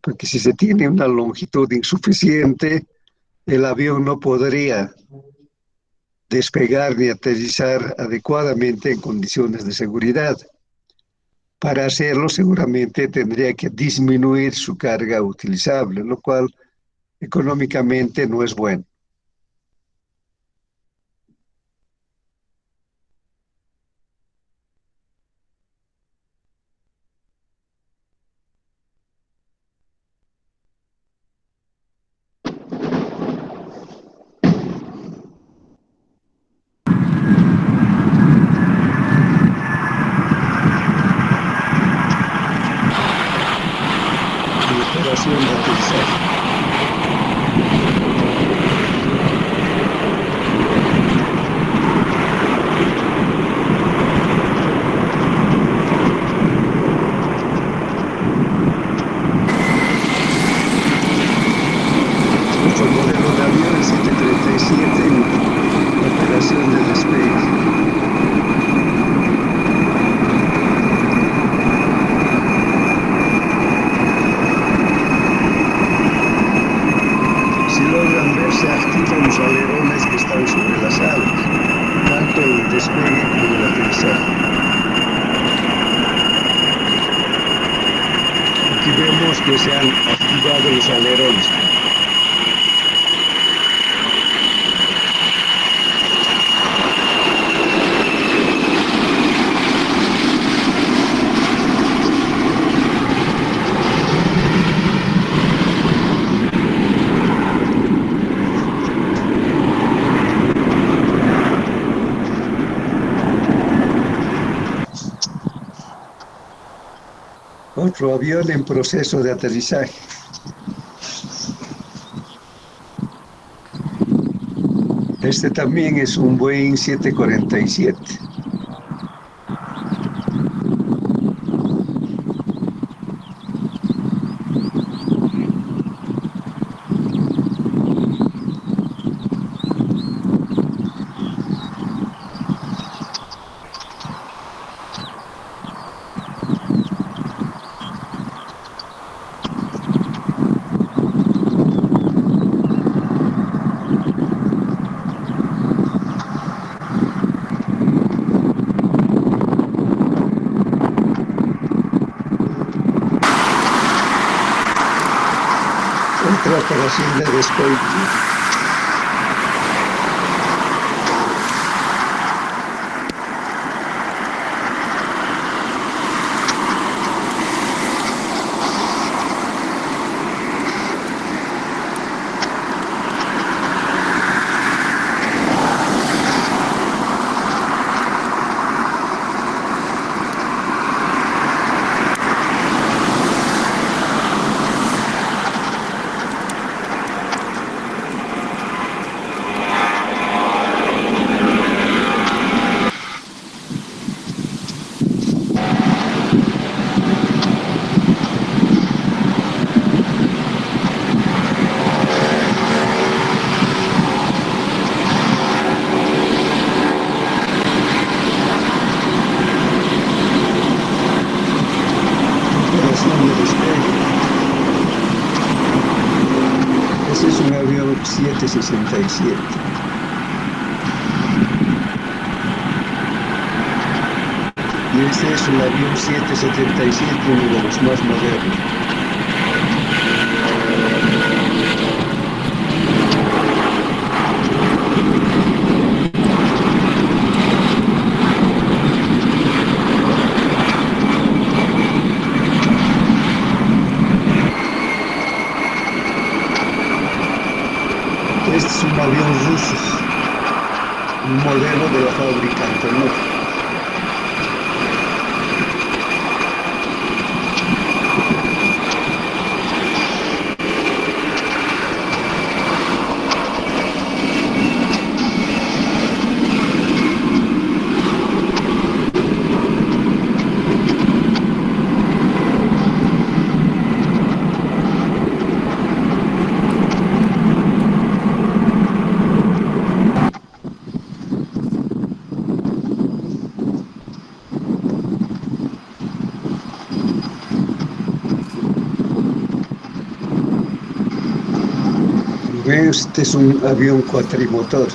porque si se tiene una longitud insuficiente, el avión no podría despegar ni aterrizar adecuadamente en condiciones de seguridad. Para hacerlo, seguramente tendría que disminuir su carga utilizable, lo cual económicamente no es bueno. En operación de aterrizaje. Nuestro modelo de avión, el 737, en operación de despegue. Si logran ver, se activan los alerones que están sobre las alas, tanto en el despegue como en el aterrizaje. Aquí vemos que se han activado los alerones. Otro avión en proceso de aterrizaje. Este también es un Boeing 747. Otra operación de despegue. Operación de despegue. Este es un avión 767. Y este es un avión 777, uno de los más modernos. Este es un avión ruso, un modelo de la fábrica Antonov. Este es un avión cuatrimotor.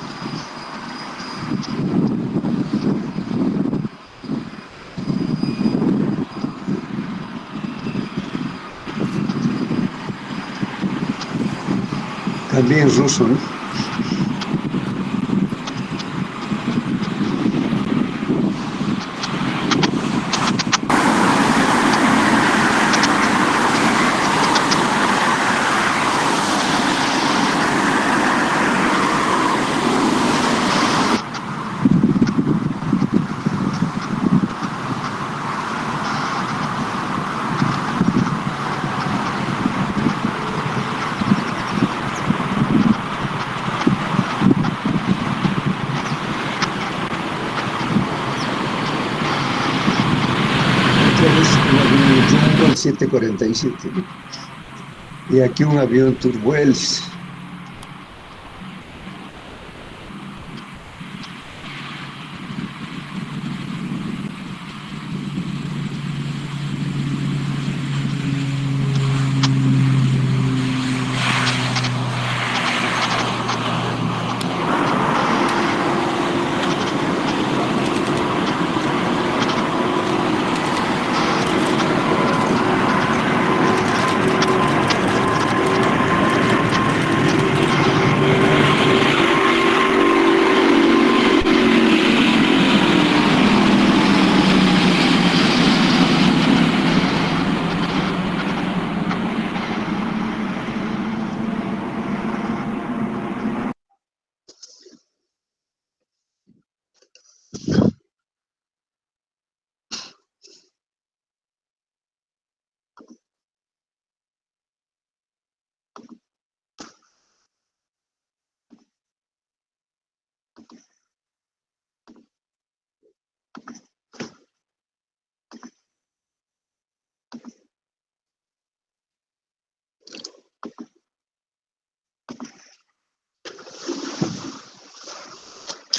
También ruso, ¿no? Es un avión Jumbo, el 747, ¿no? Y aquí un avión Turbohélice.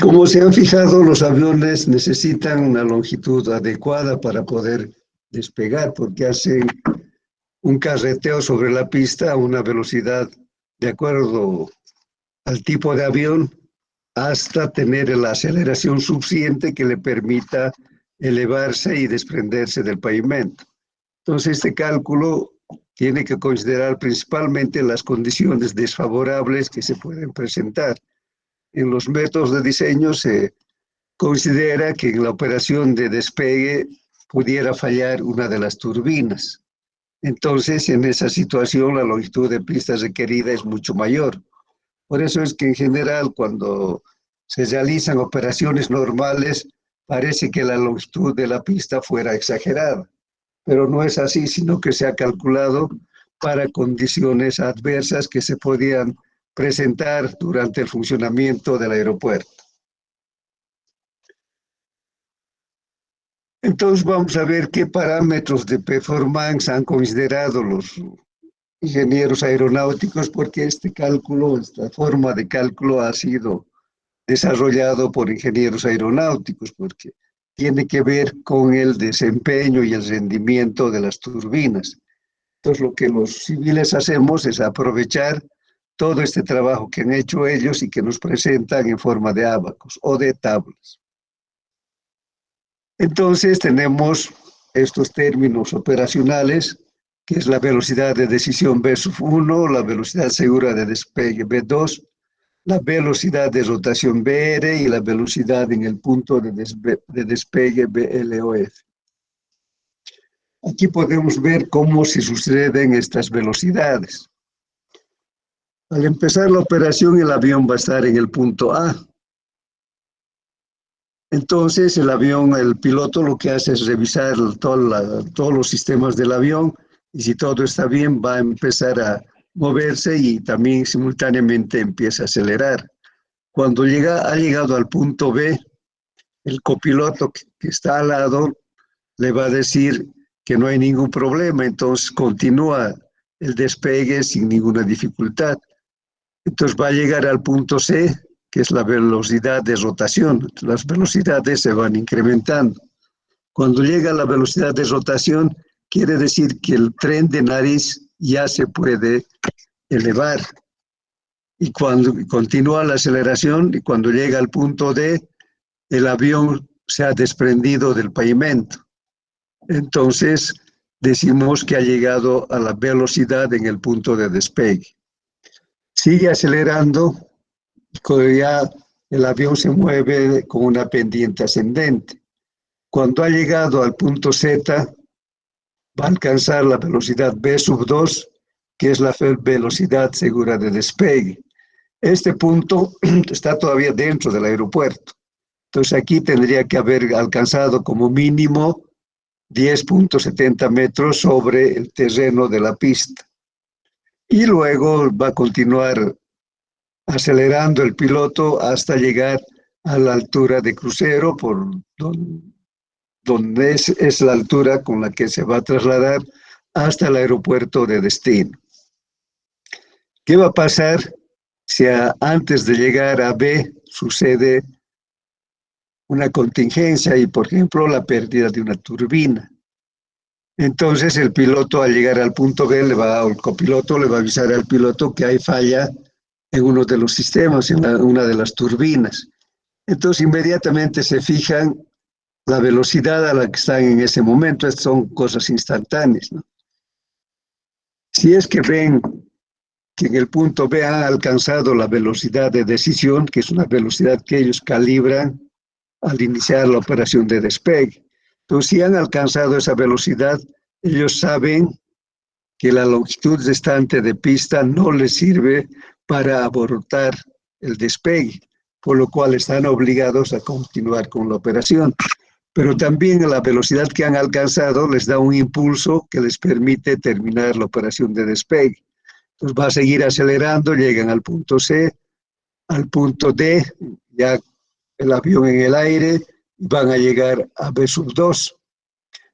Como se han fijado, los aviones necesitan una longitud adecuada para poder despegar, porque hacen un carreteo sobre la pista a una velocidad de acuerdo al tipo de avión hasta tener la aceleración suficiente que le permita elevarse y desprenderse del pavimento. Entonces, este cálculo tiene que considerar principalmente las condiciones desfavorables que se pueden presentar. En los métodos de diseño se considera que en la operación de despegue pudiera fallar una de las turbinas. Entonces, en esa situación, la longitud de pista requerida es mucho mayor. Por eso es que en general, cuando se realizan operaciones normales, parece que la longitud de la pista fuera exagerada, pero no es así, sino que se ha calculado para condiciones adversas que se podían presentar durante el funcionamiento del aeropuerto. Entonces vamos a ver qué parámetros de performance han considerado los ingenieros aeronáuticos, porque este cálculo, esta forma de cálculo ha sido desarrollado por ingenieros aeronáuticos, porque tiene que ver con el desempeño y el rendimiento de las turbinas. Entonces, lo que los civiles hacemos es aprovechar todo este trabajo que han hecho ellos y que nos presentan en forma de ábacos o de tablas. Entonces, tenemos estos términos operacionales, que es la velocidad de decisión V1, la velocidad segura de despegue V2, la velocidad de rotación BR y la velocidad en el punto de despegue BLOF. Aquí podemos ver cómo se suceden estas velocidades. Al empezar la operación, el avión va a estar en el punto A. Entonces, el piloto lo que hace es revisar todos los sistemas del avión y si todo está bien, va a empezar a moverse y también simultáneamente empieza a acelerar. Cuando ha llegado al punto B, el copiloto que está al lado le va a decir que no hay ningún problema, entonces continúa el despegue sin ninguna dificultad. Entonces va a llegar al punto C, que es la velocidad de rotación. Las velocidades se van incrementando. Cuando llega a la velocidad de rotación, quiere decir que el tren de nariz ya se puede elevar. y cuando continúa la aceleración y cuando llega al punto D, el avión se ha desprendido del pavimento. Entonces, decimos que ha llegado a la velocidad en el punto de despegue. Sigue acelerando, cuando ya el avión se mueve con una pendiente ascendente. Cuando ha llegado al punto Z, va a alcanzar la velocidad V sub 2, que es la velocidad segura de despegue. Este punto está todavía dentro del aeropuerto. Entonces aquí tendría que haber alcanzado como mínimo 10.70 metros sobre el terreno de la pista. Y luego va a continuar acelerando el piloto hasta llegar a la altura de crucero, por donde es la altura con la que se va a trasladar hasta el aeropuerto de destino. ¿Qué va a pasar si antes de llegar a B sucede una contingencia y, por ejemplo, la pérdida de una turbina? Entonces el piloto al llegar al punto B, o el copiloto le va a avisar al piloto que hay falla en uno de los sistemas, en una de las turbinas. Entonces inmediatamente se fijan la velocidad a la que están en ese momento. Estas son cosas instantáneas, ¿no? Si es que ven que en el punto B han alcanzado la velocidad de decisión, que es una velocidad que ellos calibran al iniciar la operación de despegue. Entonces, si han alcanzado esa velocidad, ellos saben que la longitud restante de pista no les sirve para abortar el despegue, por lo cual están obligados a continuar con la operación. Pero también la velocidad que han alcanzado les da un impulso que les permite terminar la operación de despegue. Entonces va a seguir acelerando, llegan al punto C, al punto D, ya el avión en el aire, van a llegar a B sub 2.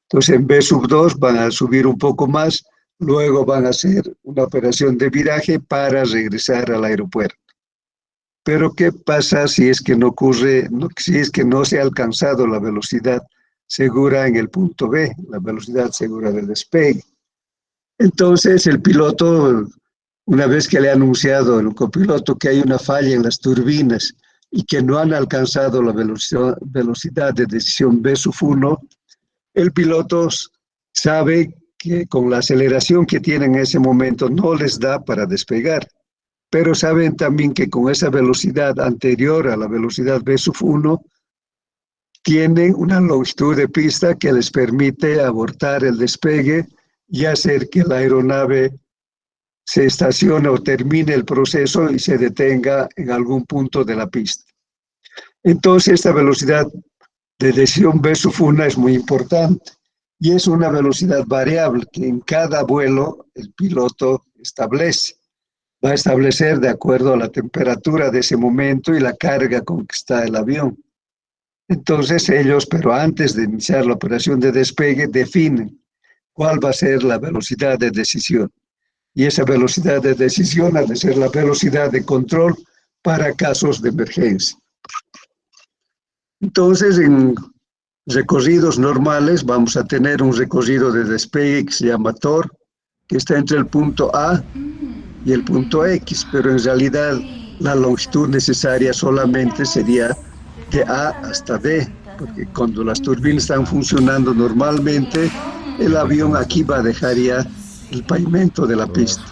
Entonces en B sub 2 van a subir un poco más, luego van a hacer una operación de viraje para regresar al aeropuerto. Pero ¿qué pasa si es que no ocurre, si es que no se ha alcanzado la velocidad segura en el punto B, la velocidad segura del despegue? Entonces el piloto, una vez que le ha anunciado el copiloto que hay una falla en las turbinas y que no han alcanzado la velocidad de decisión B sub 1, el piloto sabe que con la aceleración que tienen en ese momento no les da para despegar, pero saben también que con esa velocidad anterior a la velocidad B sub 1, tienen una longitud de pista que les permite abortar el despegue y hacer que la aeronave se estacione o termine el proceso y se detenga en algún punto de la pista. Entonces, esta velocidad de decisión B sub 1 es muy importante y es una velocidad variable que en cada vuelo el piloto establece. Va a establecer de acuerdo a la temperatura de ese momento y la carga con que está el avión. Entonces ellos, pero antes de iniciar la operación de despegue, definen cuál va a ser la velocidad de decisión. Y esa velocidad de decisión ha de ser la velocidad de control para casos de emergencia. Entonces, en recorridos normales vamos a tener un recorrido de despegue que se llama TOR, que está entre el punto A y el punto X, pero en realidad la longitud necesaria solamente sería de A hasta D, porque cuando las turbinas están funcionando normalmente, el avión aquí va a dejar ya el pavimento de la pista.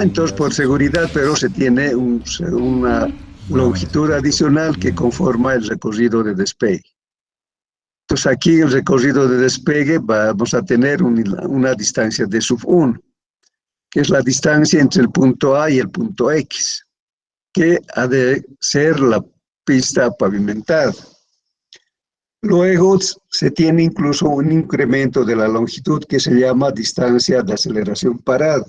Entonces, por seguridad, pero se tiene una longitud adicional que conforma el recorrido de despegue. Entonces, aquí el recorrido de despegue vamos a tener una distancia de sub 1, que es la distancia entre el punto A y el punto X, que ha de ser la pista pavimentada. Luego se tiene incluso un incremento de la longitud que se llama distancia de aceleración parada.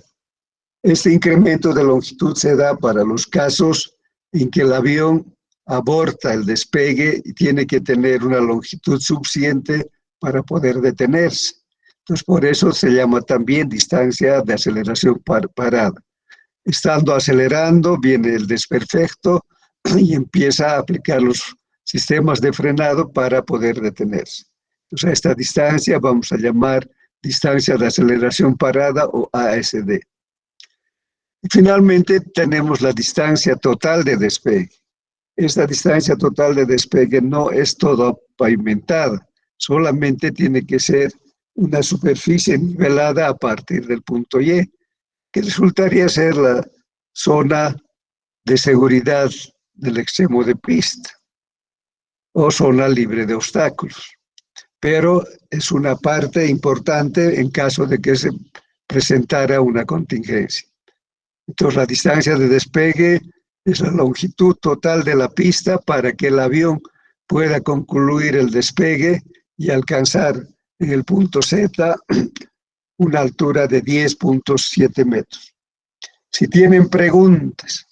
Este incremento de longitud se da para los casos en que el avión aborta el despegue y tiene que tener una longitud suficiente para poder detenerse. Entonces, por eso se llama también distancia de aceleración parada. Estando acelerando, viene el desperfecto y empieza a aplicar los sistemas de frenado para poder detenerse. Entonces, a esta distancia vamos a llamar distancia de aceleración parada o ASD. Y finalmente tenemos la distancia total de despegue. Esta distancia total de despegue no es toda pavimentada, solamente tiene que ser una superficie nivelada a partir del punto Y, que resultaría ser la zona de seguridad del extremo de pista o zona libre de obstáculos. Pero es una parte importante en caso de que se presentara una contingencia. Entonces, la distancia de despegue es la longitud total de la pista para que el avión pueda concluir el despegue y alcanzar en el punto Z una altura de 10.7 metros. Si tienen preguntas.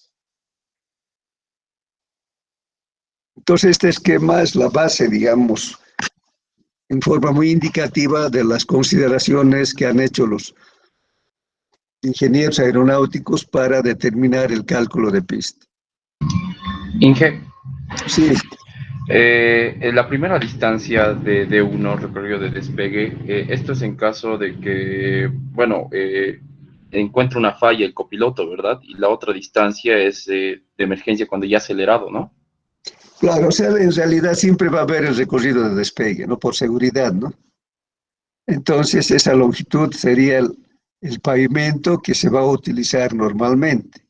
Entonces, este esquema es la base, digamos, en forma muy indicativa de las consideraciones que han hecho los ingenieros aeronáuticos para determinar el cálculo de pista. Inge, Sí, en la primera distancia de D1, recorrido de despegue, esto es en caso de que, bueno, encuentre una falla el copiloto, ¿verdad? Y la otra distancia es de emergencia cuando ya ha acelerado, ¿no? claro, o sea, en realidad siempre va a haber el recorrido de despegue, ¿no? Por seguridad, ¿no? Entonces, esa longitud sería el pavimento que se va a utilizar normalmente.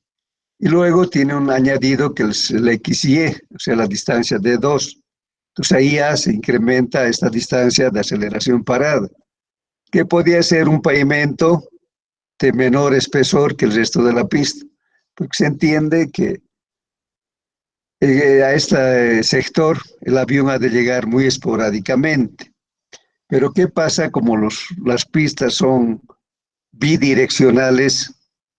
Y luego tiene un añadido que es el XY, o sea, la distancia de 2. Entonces, ahí ya se incrementa esta distancia de aceleración parada, que podría ser un pavimento de menor espesor que el resto de la pista, porque se entiende que a este sector el avión ha de llegar muy esporádicamente. Pero ¿qué pasa como las pistas son bidireccionales,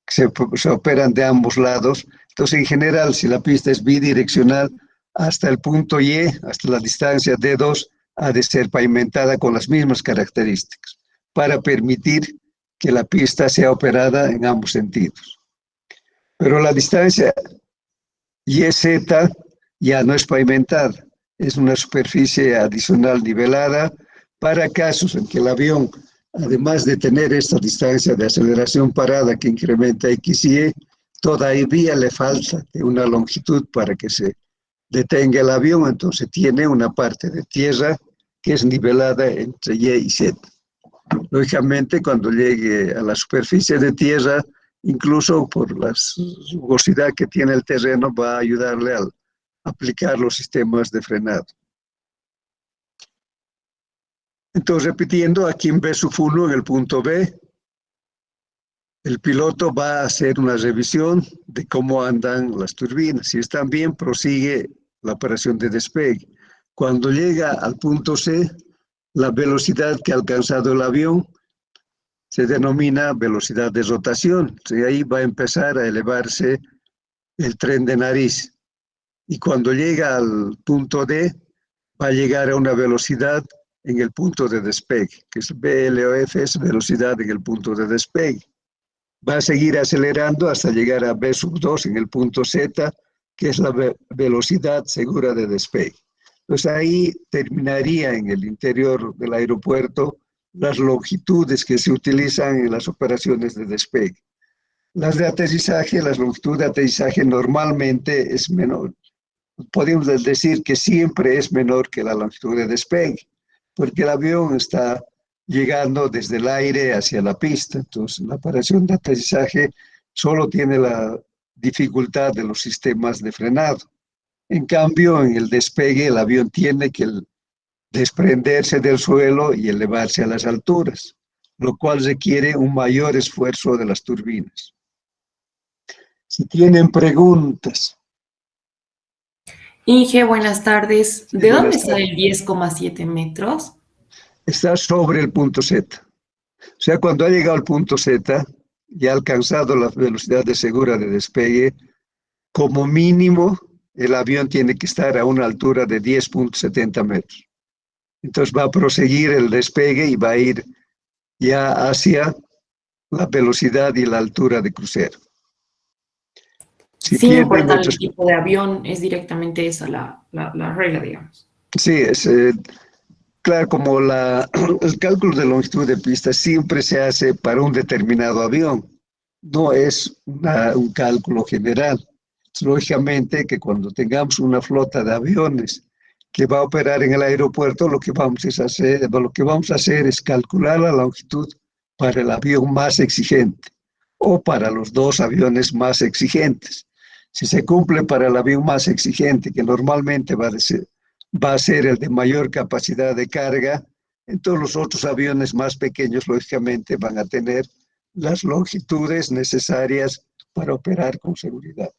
se operan de ambos lados? Entonces, en general, si la pista es bidireccional, hasta el punto Y, hasta la distancia D2, ha de ser pavimentada con las mismas características para permitir que la pista sea operada en ambos sentidos. Pero la distancia YZ ya no es pavimentada, es una superficie adicional nivelada para casos en que el avión, además de tener esta distancia de aceleración parada que incrementa XY, todavía le falta una longitud para que se detenga el avión, entonces tiene una parte de tierra que es nivelada entre Y y Z. Lógicamente, cuando llegue a la superficie de tierra, incluso por la rugosidad que tiene el terreno, va a ayudarle a aplicar los sistemas de frenado. Entonces, repitiendo, aquí en B1 en el punto B, el piloto va a hacer una revisión de cómo andan las turbinas. Si están bien, prosigue la operación de despegue. Cuando llega al punto C, la velocidad que ha alcanzado el avión se denomina velocidad de rotación. Y ahí va a empezar a elevarse el tren de nariz. Y cuando llega al punto D, va a llegar a una velocidad en el punto de despegue, que es VLOF, es velocidad en el punto de despegue. Va a seguir acelerando hasta llegar a V2 en el punto Z, que es la velocidad segura de despegue. Pues ahí terminaría en el interior del aeropuerto las longitudes que se utilizan en las operaciones de despegue. Las de aterrizaje, las longitudes de aterrizaje normalmente es menor. Podemos decir que siempre es menor que la longitud de despegue, porque el avión está llegando desde el aire hacia la pista. Entonces, la operación de aterrizaje solo tiene la dificultad de los sistemas de frenado. En cambio, en el despegue, el avión tiene que desprenderse del suelo y elevarse a las alturas, lo cual requiere un mayor esfuerzo de las turbinas. Si tienen preguntas. Inge, buenas tardes. Sí, ¿De dónde buenas sale tardes. el 10,7 metros? Está sobre el punto Z. O sea, cuando ha llegado al punto Z y ha alcanzado la velocidad de segura de despegue, como mínimo el avión tiene que estar a una altura de 10.70 metros. Entonces va a proseguir el despegue y va a ir ya hacia la velocidad y la altura de crucero. Si Sin tienen importar el otros, tipo de avión, es directamente esa la regla, digamos. sí, es claro, como el cálculo de longitud de pista siempre se hace para un determinado avión. no es un cálculo general. Lógicamente que cuando tengamos una flota de aviones que va a operar en el aeropuerto, lo que vamos a hacer es calcular la longitud para el avión más exigente o para los dos aviones más exigentes. Si se cumple para el avión más exigente, que normalmente va a ser el de mayor capacidad de carga, entonces los otros aviones más pequeños, lógicamente, van a tener las longitudes necesarias para operar con seguridad.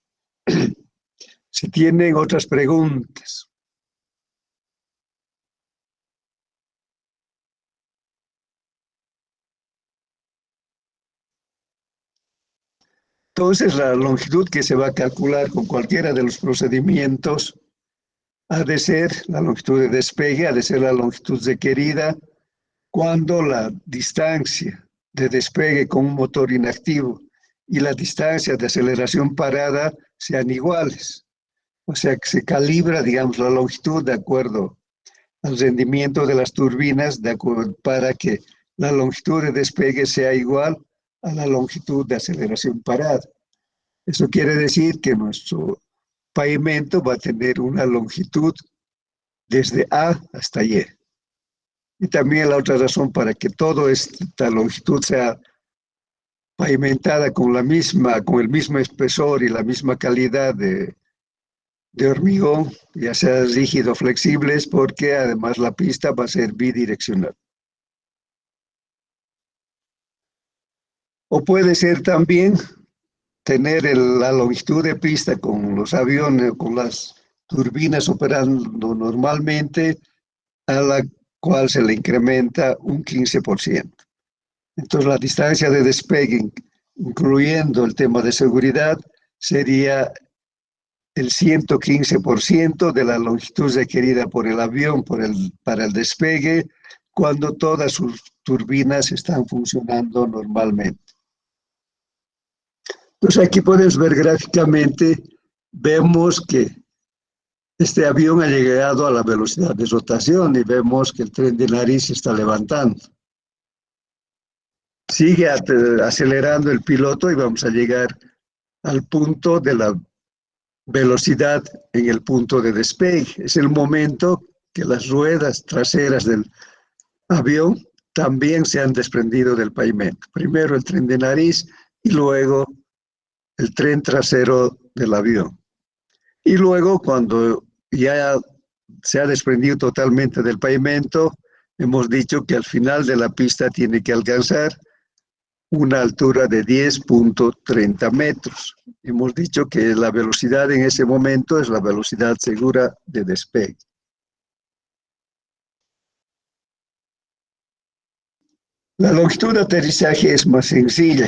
Si tienen otras preguntas. Entonces, la longitud que se va a calcular con cualquiera de los procedimientos ha de ser la longitud de despegue, ha de ser la longitud requerida cuando la distancia de despegue con un motor inactivo y la distancia de aceleración parada sean iguales. O sea, que se calibra, digamos, la longitud de acuerdo al rendimiento de las turbinas para que la longitud de despegue sea igual a la longitud de aceleración parada. Eso quiere decir que nuestro pavimento va a tener una longitud desde A hasta Y. Y también la otra razón para que toda esta longitud sea pavimentada con el mismo espesor y la misma calidad de hormigón, ya sea rígido o flexible, es porque además la pista va a ser bidireccional. O puede ser también tener la longitud de pista con los aviones, con las turbinas operando normalmente, a la cual se le incrementa un 15%. Entonces la distancia de despegue, incluyendo el tema de seguridad, sería el 115% de la longitud requerida por el avión para el despegue, cuando todas sus turbinas están funcionando normalmente. Entonces aquí podemos ver gráficamente, vemos que este avión ha llegado a la velocidad de rotación y vemos que el tren de nariz se está levantando. Sigue acelerando el piloto y vamos a llegar al punto de la velocidad en el punto de despegue. Es el momento que las ruedas traseras del avión también se han desprendido del pavimento. Primero el tren de nariz y luego el tren trasero del avión. Y luego, cuando ya se ha desprendido totalmente del pavimento, hemos dicho que al final de la pista tiene que alcanzar una altura de 10.30 metros. Hemos dicho que la velocidad en ese momento es la velocidad segura de despegue. La longitud de aterrizaje es más sencilla.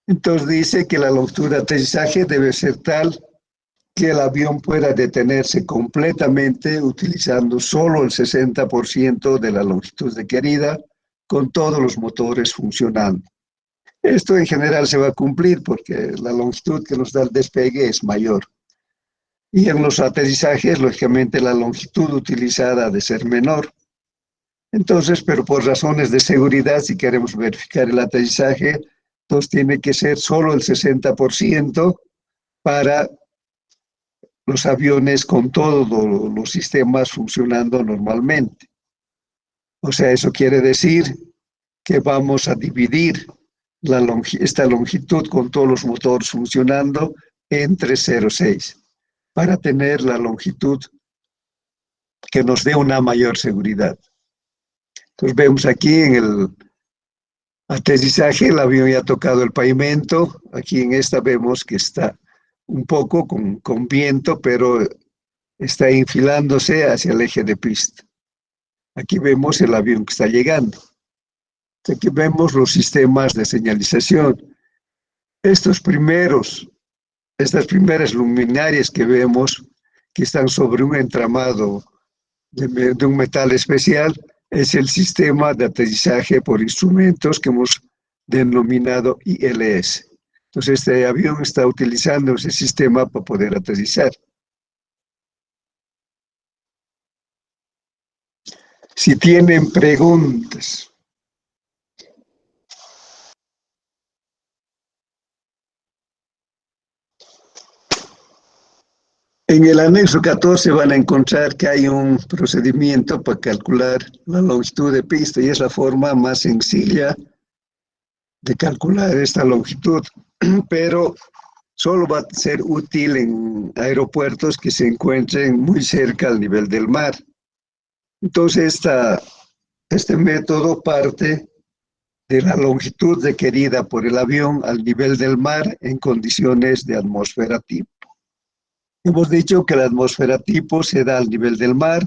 Entonces dice que la longitud de aterrizaje debe ser tal que el avión pueda detenerse completamente utilizando solo el 60% de la longitud requerida con todos los motores funcionando. Esto en general se va a cumplir porque la longitud que nos da el despegue es mayor. Y en los aterrizajes, lógicamente, la longitud utilizada ha de ser menor. Entonces, pero por razones de seguridad, si queremos verificar el aterrizaje, entonces tiene que ser solo el 60% para los aviones con todos los sistemas funcionando normalmente. O sea, eso quiere decir que vamos a dividir esta longitud con todos los motores funcionando entre 0,6 para tener la longitud que nos dé una mayor seguridad. Entonces vemos aquí en el aterrizaje, el avión ya ha tocado el pavimento. Aquí en esta vemos que está un poco con viento, pero está infilándose hacia el eje de pista. Aquí vemos el avión que está llegando. Aquí vemos los sistemas de señalización. Estas primeras luminarias que vemos, que están sobre un entramado de un metal especial, es el sistema de aterrizaje por instrumentos que hemos denominado ILS. Entonces, este avión está utilizando ese sistema para poder aterrizar. Si tienen preguntas. En el anexo 14 van a encontrar que hay un procedimiento para calcular la longitud de pista y es la forma más sencilla de calcular esta longitud, pero solo va a ser útil en aeropuertos que se encuentren muy cerca al nivel del mar. Entonces, este método parte de la longitud requerida por el avión al nivel del mar en condiciones de atmósfera tipo. Hemos dicho que la atmósfera tipo se da al nivel del mar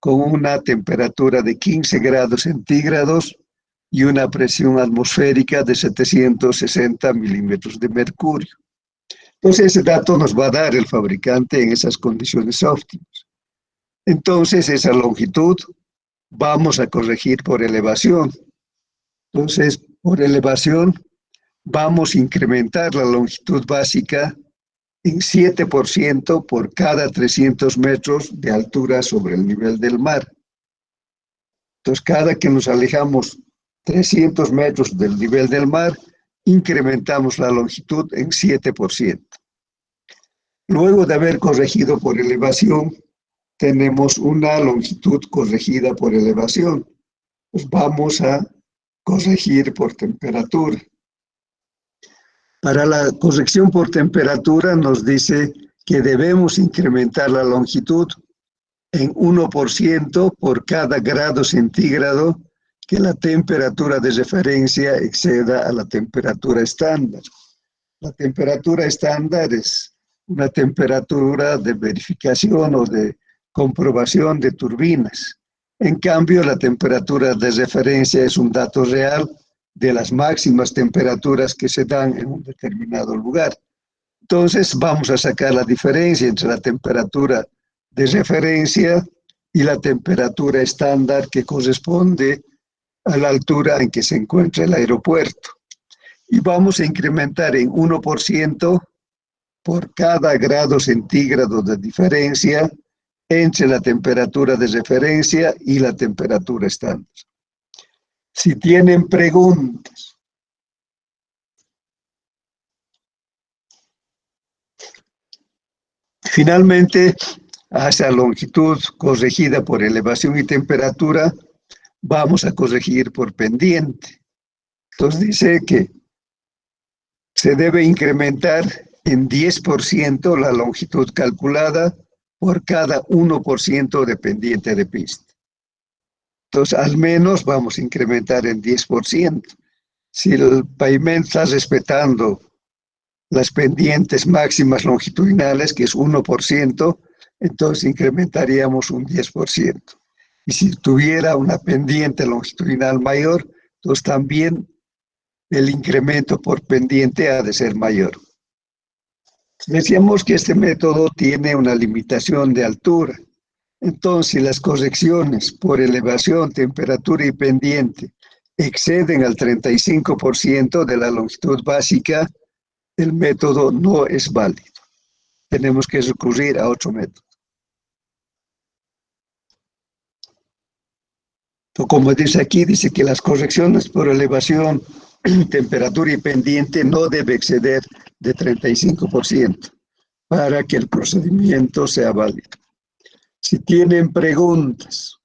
con una temperatura de 15 grados centígrados y una presión atmosférica de 760 milímetros de mercurio. Entonces, ese dato nos va a dar el fabricante en esas condiciones óptimas. Entonces, esa longitud vamos a corregir por elevación. Entonces, por elevación, vamos a incrementar la longitud básica en 7% por cada 300 metros de altura sobre el nivel del mar. Entonces, cada que nos alejamos 300 metros del nivel del mar, incrementamos la longitud en 7%. Luego de haber corregido por elevación, tenemos una longitud corregida por elevación. Pues vamos a corregir por temperatura. Para la corrección por temperatura nos dice que debemos incrementar la longitud en 1% por cada grado centígrado que la temperatura de referencia exceda a la temperatura estándar. La temperatura estándar es una temperatura de verificación o de comprobación de turbinas. En cambio, la temperatura de referencia es un dato real de las máximas temperaturas que se dan en un determinado lugar. Entonces, vamos a sacar la diferencia entre la temperatura de referencia y la temperatura estándar que corresponde a la altura en que se encuentra el aeropuerto. Y vamos a incrementar en 1% por cada grado centígrado de diferencia entre la temperatura de referencia y la temperatura estándar. Si tienen preguntas. Finalmente, a esa longitud corregida por elevación y temperatura, vamos a corregir por pendiente. Entonces dice que se debe incrementar en 10% la longitud calculada por cada 1% de pendiente de pista. Entonces, al menos vamos a incrementar en 10%. Si el pavimento está respetando las pendientes máximas longitudinales, que es 1%, entonces incrementaríamos un 10%. Y si tuviera una pendiente longitudinal mayor, entonces también el incremento por pendiente ha de ser mayor. Decíamos que este método tiene una limitación de altura. Entonces, las correcciones por elevación, temperatura y pendiente exceden al 35% de la longitud básica, el método no es válido. Tenemos que recurrir a otro método. Como dice aquí, dice que las correcciones por elevación, temperatura y pendiente no debe exceder de 35% para que el procedimiento sea válido. Si tienen preguntas.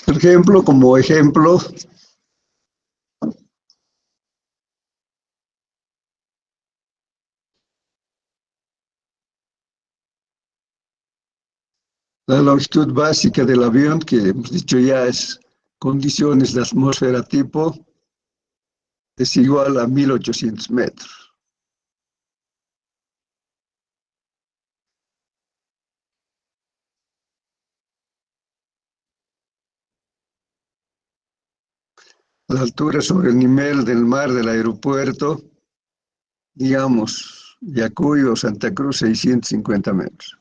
Por ejemplo, como ejemplo, la longitud básica del avión, que hemos dicho ya es condiciones de atmósfera tipo, es igual a 1800 metros. La altura sobre el nivel del mar del aeropuerto, digamos, Yacuy o Santa Cruz, 650 metros.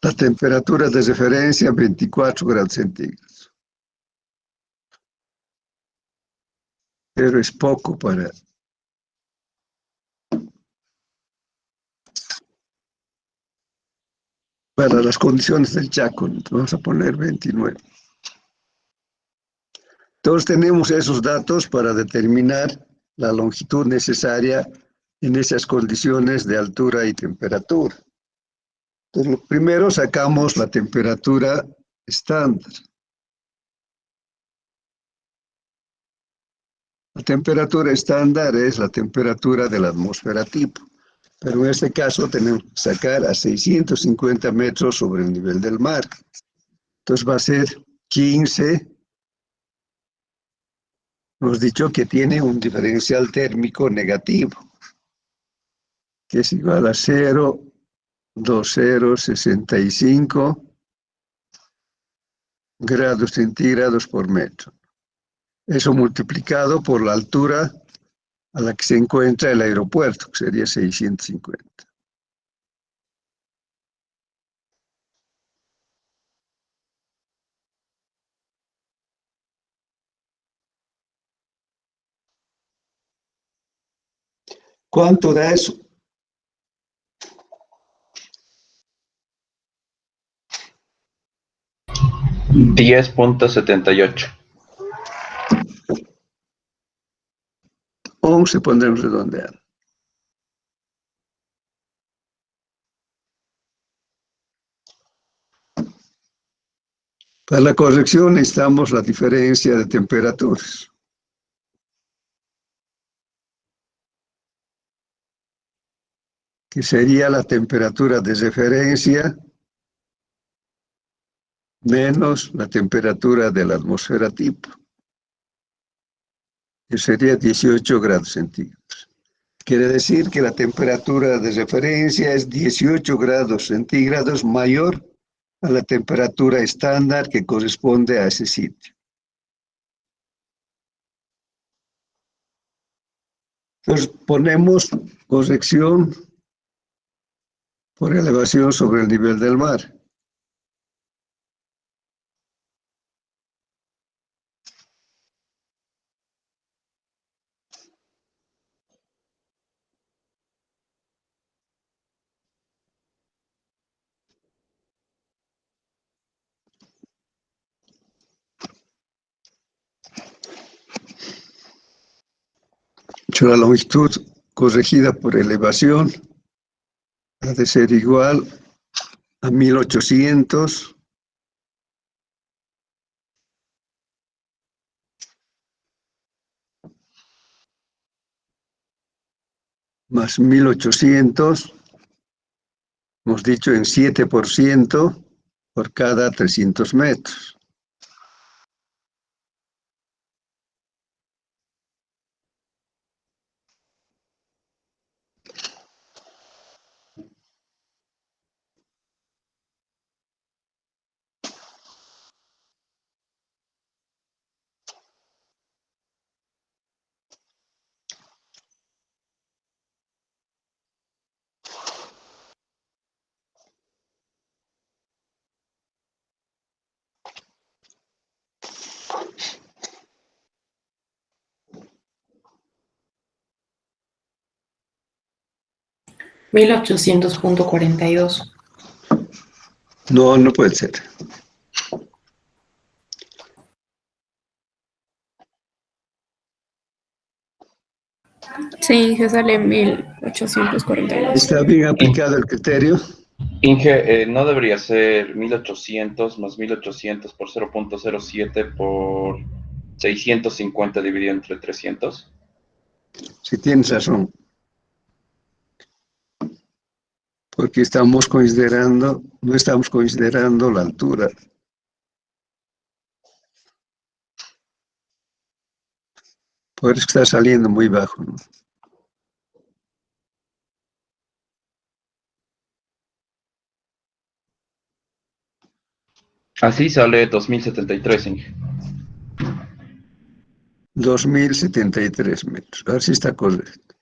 La temperatura de referencia, 24 grados centígrados. Pero es poco para las condiciones del Chaco. Vamos a poner 29. Entonces tenemos esos datos para determinar la longitud necesaria en esas condiciones de altura y temperatura. Entonces, lo primero sacamos la temperatura estándar. La temperatura estándar es la temperatura de la atmósfera tipo, pero en este caso tenemos que sacar a 650 metros sobre el nivel del mar. Entonces va a ser 15. Hemos dicho que tiene un diferencial térmico negativo, que es igual a 0,2065 grados centígrados por metro. Eso multiplicado por la altura a la que se encuentra el aeropuerto, que sería 650. ¿Cuánto da eso? $10.78. 11 pondremos redondeado. Para la corrección necesitamos la diferencia de temperaturas. Que sería la temperatura de referencia menos la temperatura de la atmósfera tipo, que sería 18 grados centígrados. Quiere decir que la temperatura de referencia es 18 grados centígrados mayor a la temperatura estándar que corresponde a ese sitio. Entonces ponemos corrección por elevación sobre el nivel del mar. La longitud corregida por elevación ha de ser igual a 1800 más 1800, hemos dicho en 7% por cada 300 metros. $1800.42. No, no puede ser. Sí, se sale 1842. ¿Está bien aplicado el criterio? Inge, ¿no debería ser 1800 más 1800 por 0.07 por 650 dividido entre 300? Si tienes razón. porque no estamos considerando la altura. Por eso está saliendo muy bajo, ¿no? Así sale 2073, Inge. 2073 metros. Así está correcto.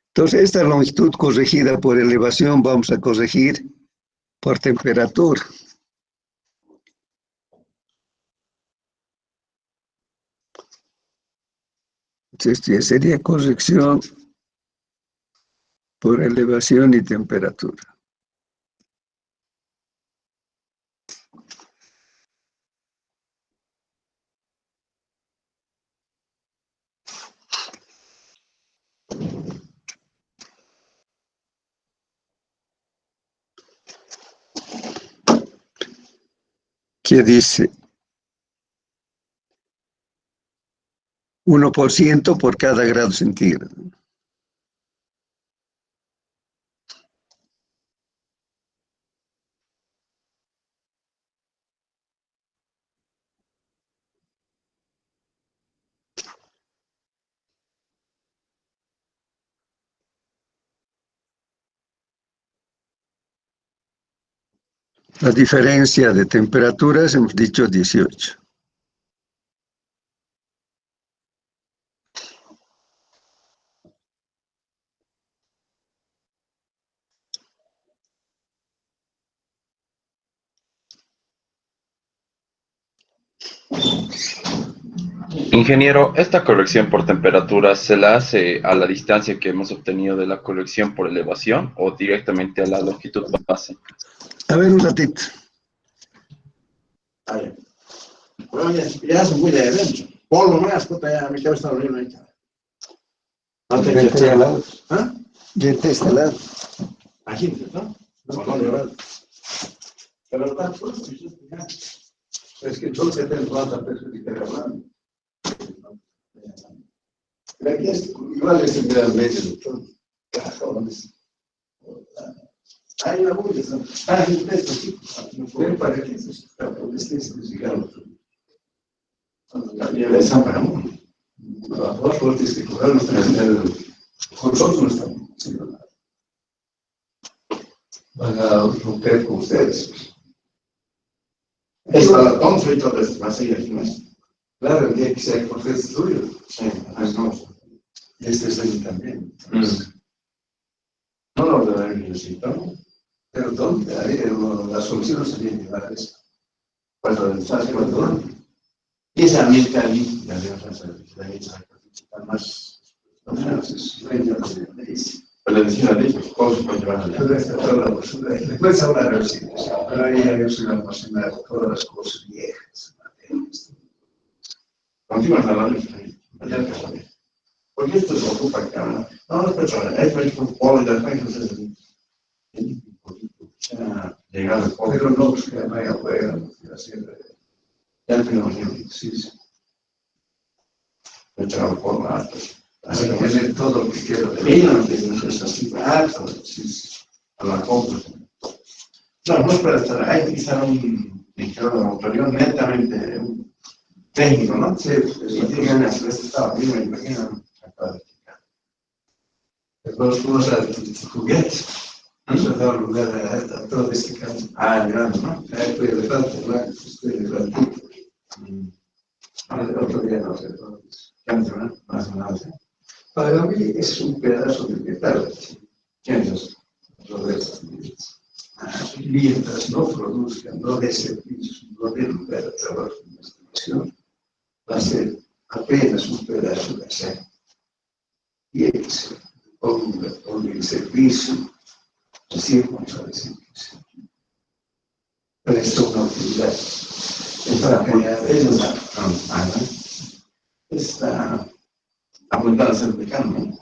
Entonces, esta longitud corregida por elevación vamos a corregir por temperatura. Entonces, sería corrección por elevación y temperatura. ¿Qué dice? 1% por cada grado centígrado. La diferencia de temperaturas hemos dicho 18. Ingeniero, ¿esta corrección por temperatura se la hace a la distancia que hemos obtenido de la corrección por elevación o directamente a la longitud base? A ver un ratito. Bueno, ya se puede ver. Por lo menos, puta, ya me quedo esta horrible ahí. No te Vente quiero. al lado. ¿Ah? Vente a este lado. Aquí, ¿no? No, no, pero está pues, es que yo sé que tengo otra persona que quiere hablar. Aquí es igual es en el medio, doctor. Cajones. Hay una bulla. Ah, es esto, sí. Ven para que se está por este significado. Ya le están para uno. Los dos fuertes que curaron están en el. Con nosotros no están haciendo nada. Van a romper con ustedes. Esta la tonta y todo esto va a seguir aquí más. Claro, el día que sea porque es tuyo. Sí, no. Este es ahí también. No lo necesitamos. Pero ¿dónde? Ahí, la solución sería llevar a eso. Cuando el espacio cuando y esa ambiente ahí, la de la más. No es pero le decía a ellos, ¿cómo se puede llevar allá? Después hablar de los sitios, pero ahí hay que almacenar todas las cosas viejas. Continúas hablando de allá que saber. Porque esto se ocupa acá. No, no es personal, es por polo y las páginas es llegar al polo. Pero no, que no hay afuera, ya tenemos sí, sí. Echar al polo alto. Así que es todo lo que quiero de mí, no es así, a la compra. No es para estar ahí, quizá un autorión netamente técnico, ¿no? Sí, y tienen a su vez estaba bien, me imagino, acá. Después fuimos a juguetes, nos ha dado lugar a todo este campo. Ah, grande, ¿no? Ahí estoy de falta, ¿verdad? Estoy de falta. El otro día no sé, canto, ¿no? Más o menos. Para mí es un pedazo de metal. ¿Quién es eso? Mientras no produzcan, no de servicios, no de lugar de trabajo en nuestra nación, va a ser apenas un pedazo de acero. Y que se ponga en servicio, así vamos a decir que sí. Pero esto es una utilidad. Está apuntada a ser pecado, ¿no?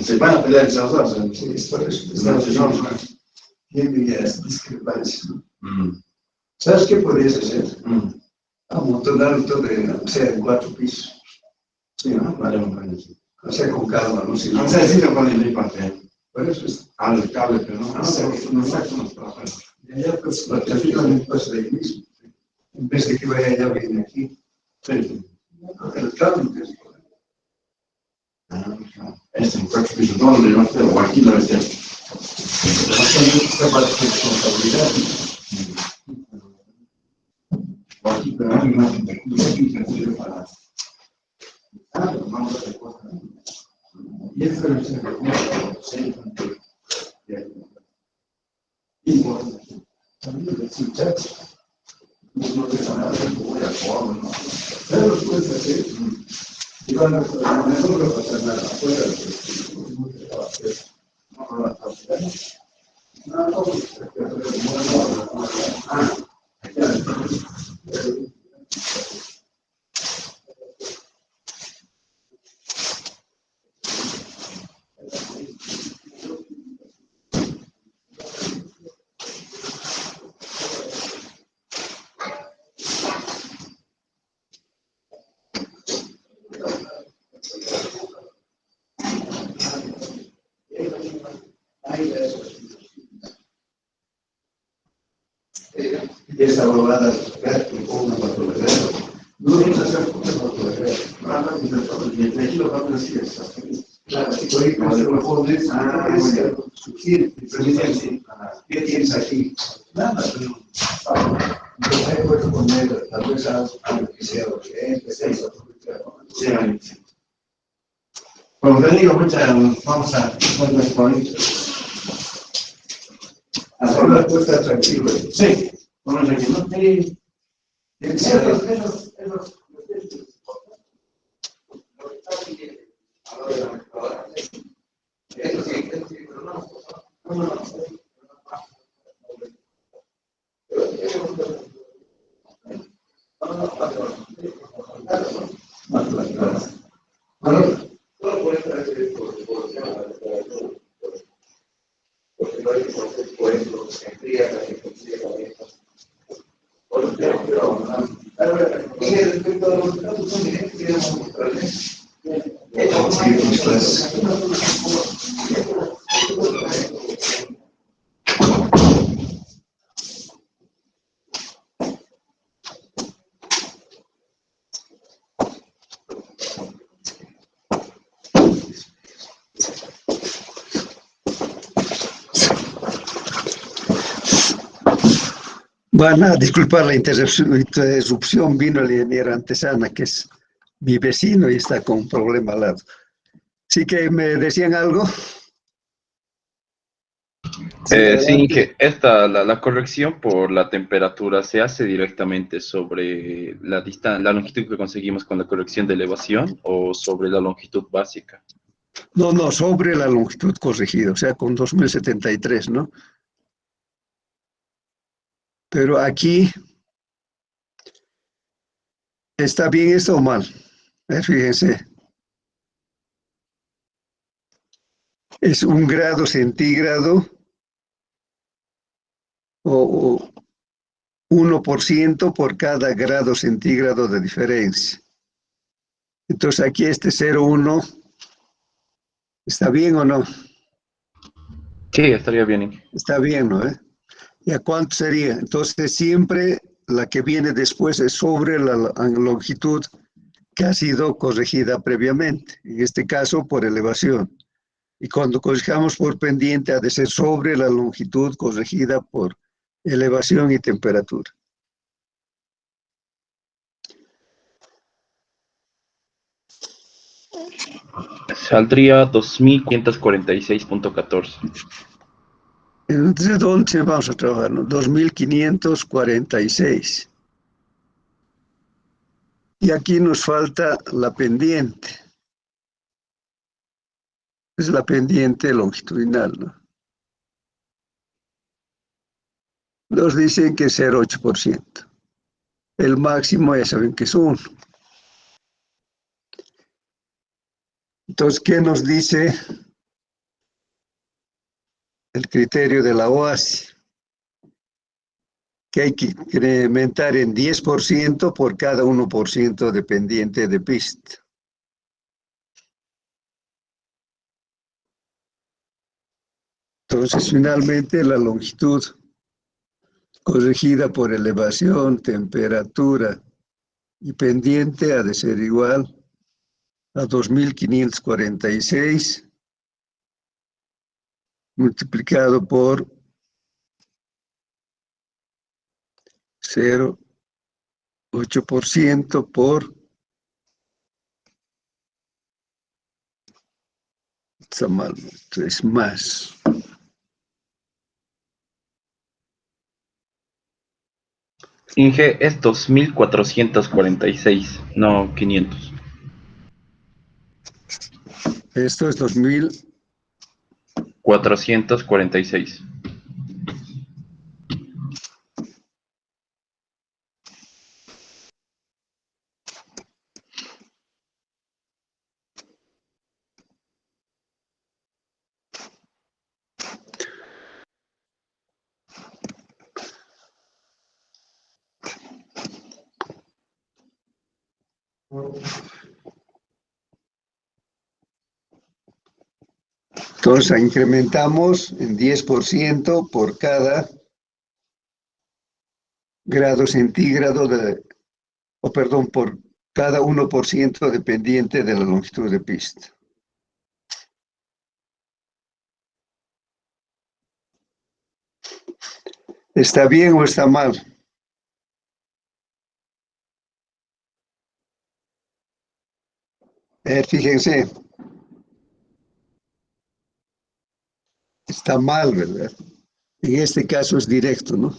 Se van a pelear esas dos, es por eso. ¿Quién diría esa discrepancia? ¿Sabes qué podrías hacer? Amontonar todo en 4 pisos. Sí, ¿no? Vale, o sea, con calma, ¿no? Si no, sí lo ponen ahí parte. Por eso es al cable, pero no nos trabajamos. Y allá, pues, la trasfican pues de ahí mismo. En vez de que vaya allá, viene aquí. Sí. El cable que es. Este muchacho dice, no, le llevaste o aquí la vez. Bastante capa de responsabilidad. O aquí, pero hay una arquitectura que se sirve para. Vamos a hacer cosas. Y esto es el que y bueno, también los muchachos, no te nada, voy a jugar, ¿no? Pero lo puedes hacer, y van a hacer, no lo pasa nada afuera, no te va a hacer, no lo vas a hacer, esa abogada con una patología. No es hacer una patología. Y aquí lo vamos a decir exactamente. Claro, si tú ahí no lo pones, es suficiente. ¿Qué tienes aquí? Nada, pero. Entonces ahí puedes poner tal vez algo que sea urgente, sea eso. Como te digo, vamos a poner por ahí. Hacer la puesta tranquilo. Sí. Vamos a que no te. Van a disculpar la interrupción, vino el ingeniero Antesana, que es mi vecino y está con un problema al lado. Sí que me decían algo. Sí, que la corrección por la temperatura se hace directamente sobre la longitud que conseguimos con la corrección de elevación o sobre la longitud básica. No, sobre la longitud corregida, o sea, con 2073, ¿no? Pero aquí, ¿está bien esto o mal? Fíjense. Es 1 grado centígrado o 1% por cada grado centígrado de diferencia. Entonces aquí este 0,1, ¿está bien o no? Sí, estaría bien. Está bien, ¿no? ¿Y a cuánto sería? Entonces siempre la que viene después es sobre la longitud que ha sido corregida previamente, en este caso por elevación. Y cuando corrijamos por pendiente ha de ser sobre la longitud corregida por elevación y temperatura. Saldría 2546.14. Entonces, ¿dónde vamos a trabajar? ¿No? 2546. Y aquí nos falta la pendiente. Es la pendiente longitudinal, ¿no? Nos dicen que es 0,8%. El máximo ya saben que es 1. Entonces, ¿qué nos dice el criterio de la OASI? Que hay que incrementar en 10% por cada 1% de pendiente de pista. Entonces, finalmente, la longitud corregida por elevación, temperatura y pendiente ha de ser igual a 2546 multiplicado por 0,8% por, está mal, es más. Inge, es 2446, no 500. Esto es 446. Entonces, incrementamos en 10% por cada grado centígrado por cada 1% dependiente de la longitud de pista. ¿Está bien o está mal? Fíjense, está mal, ¿verdad? En este caso es directo, ¿no?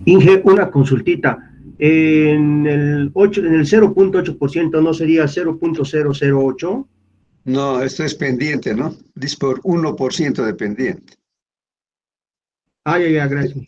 Inge, una consultita. En el 0,8% ¿no sería 0,008? No, esto es pendiente, ¿no? Dice por 1% de pendiente. Ah, ya, gracias.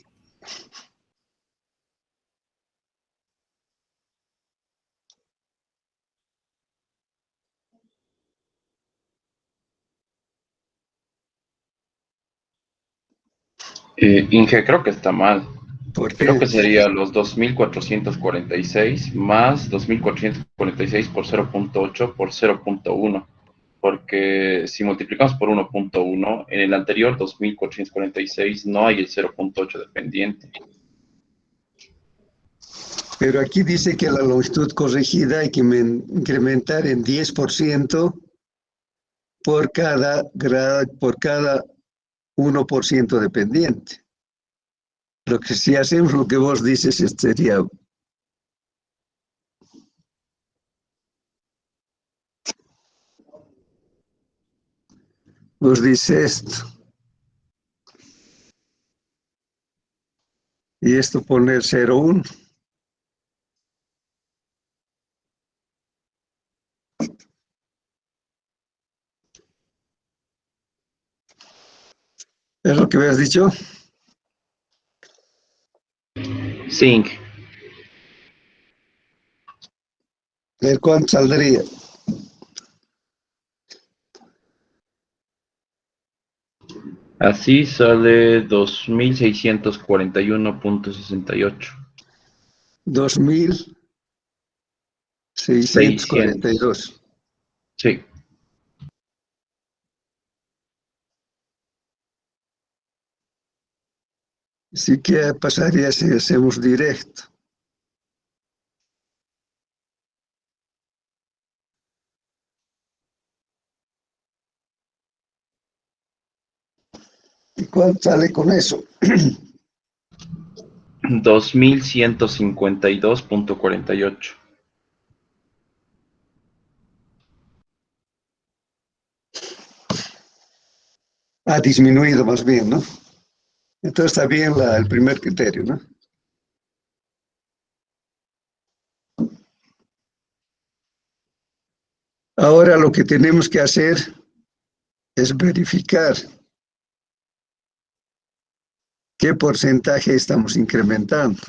Inge, creo que está mal. ¿Por Creo qué? que sería los 2446 más 2446 por 0,8 por 0,1. Porque si multiplicamos por 1,1, en el anterior 2446 no hay el 0,8 dependiente. Pero aquí dice que la longitud corregida hay que incrementar en 10% por cada 1% dependiente. Lo que si hacemos lo que vos dices sería, vos dices esto, y esto poner 0,1. ¿Es lo que habías dicho? Sí, A ver cuánto saldría. así sale 2641,68. 600. 2.642. Sí. Así que pasaría si hacemos directo. ¿Y cuánto sale con eso? 2152,48. Ha disminuido más bien, ¿no? Entonces está bien el primer criterio, ¿no? Ahora lo que tenemos que hacer es verificar ¿Qué porcentaje estamos incrementando?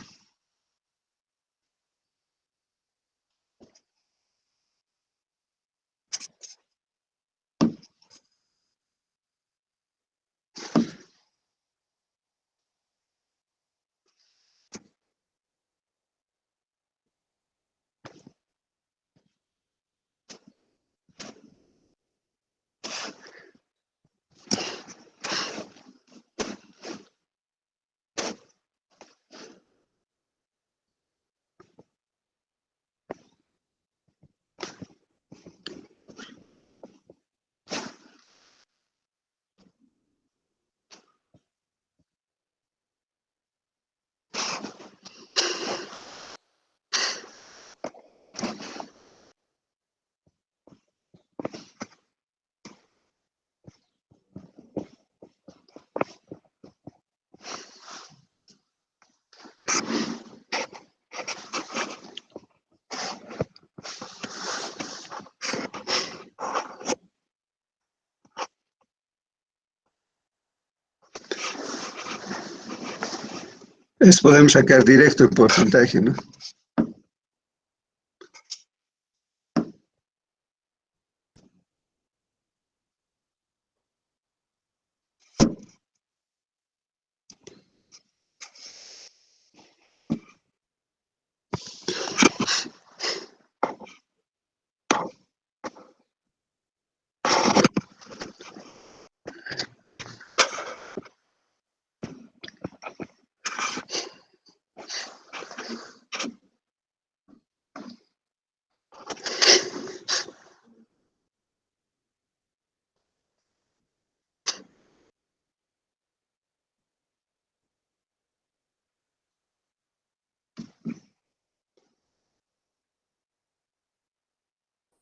Podemos sacar directo el porcentaje, ¿no?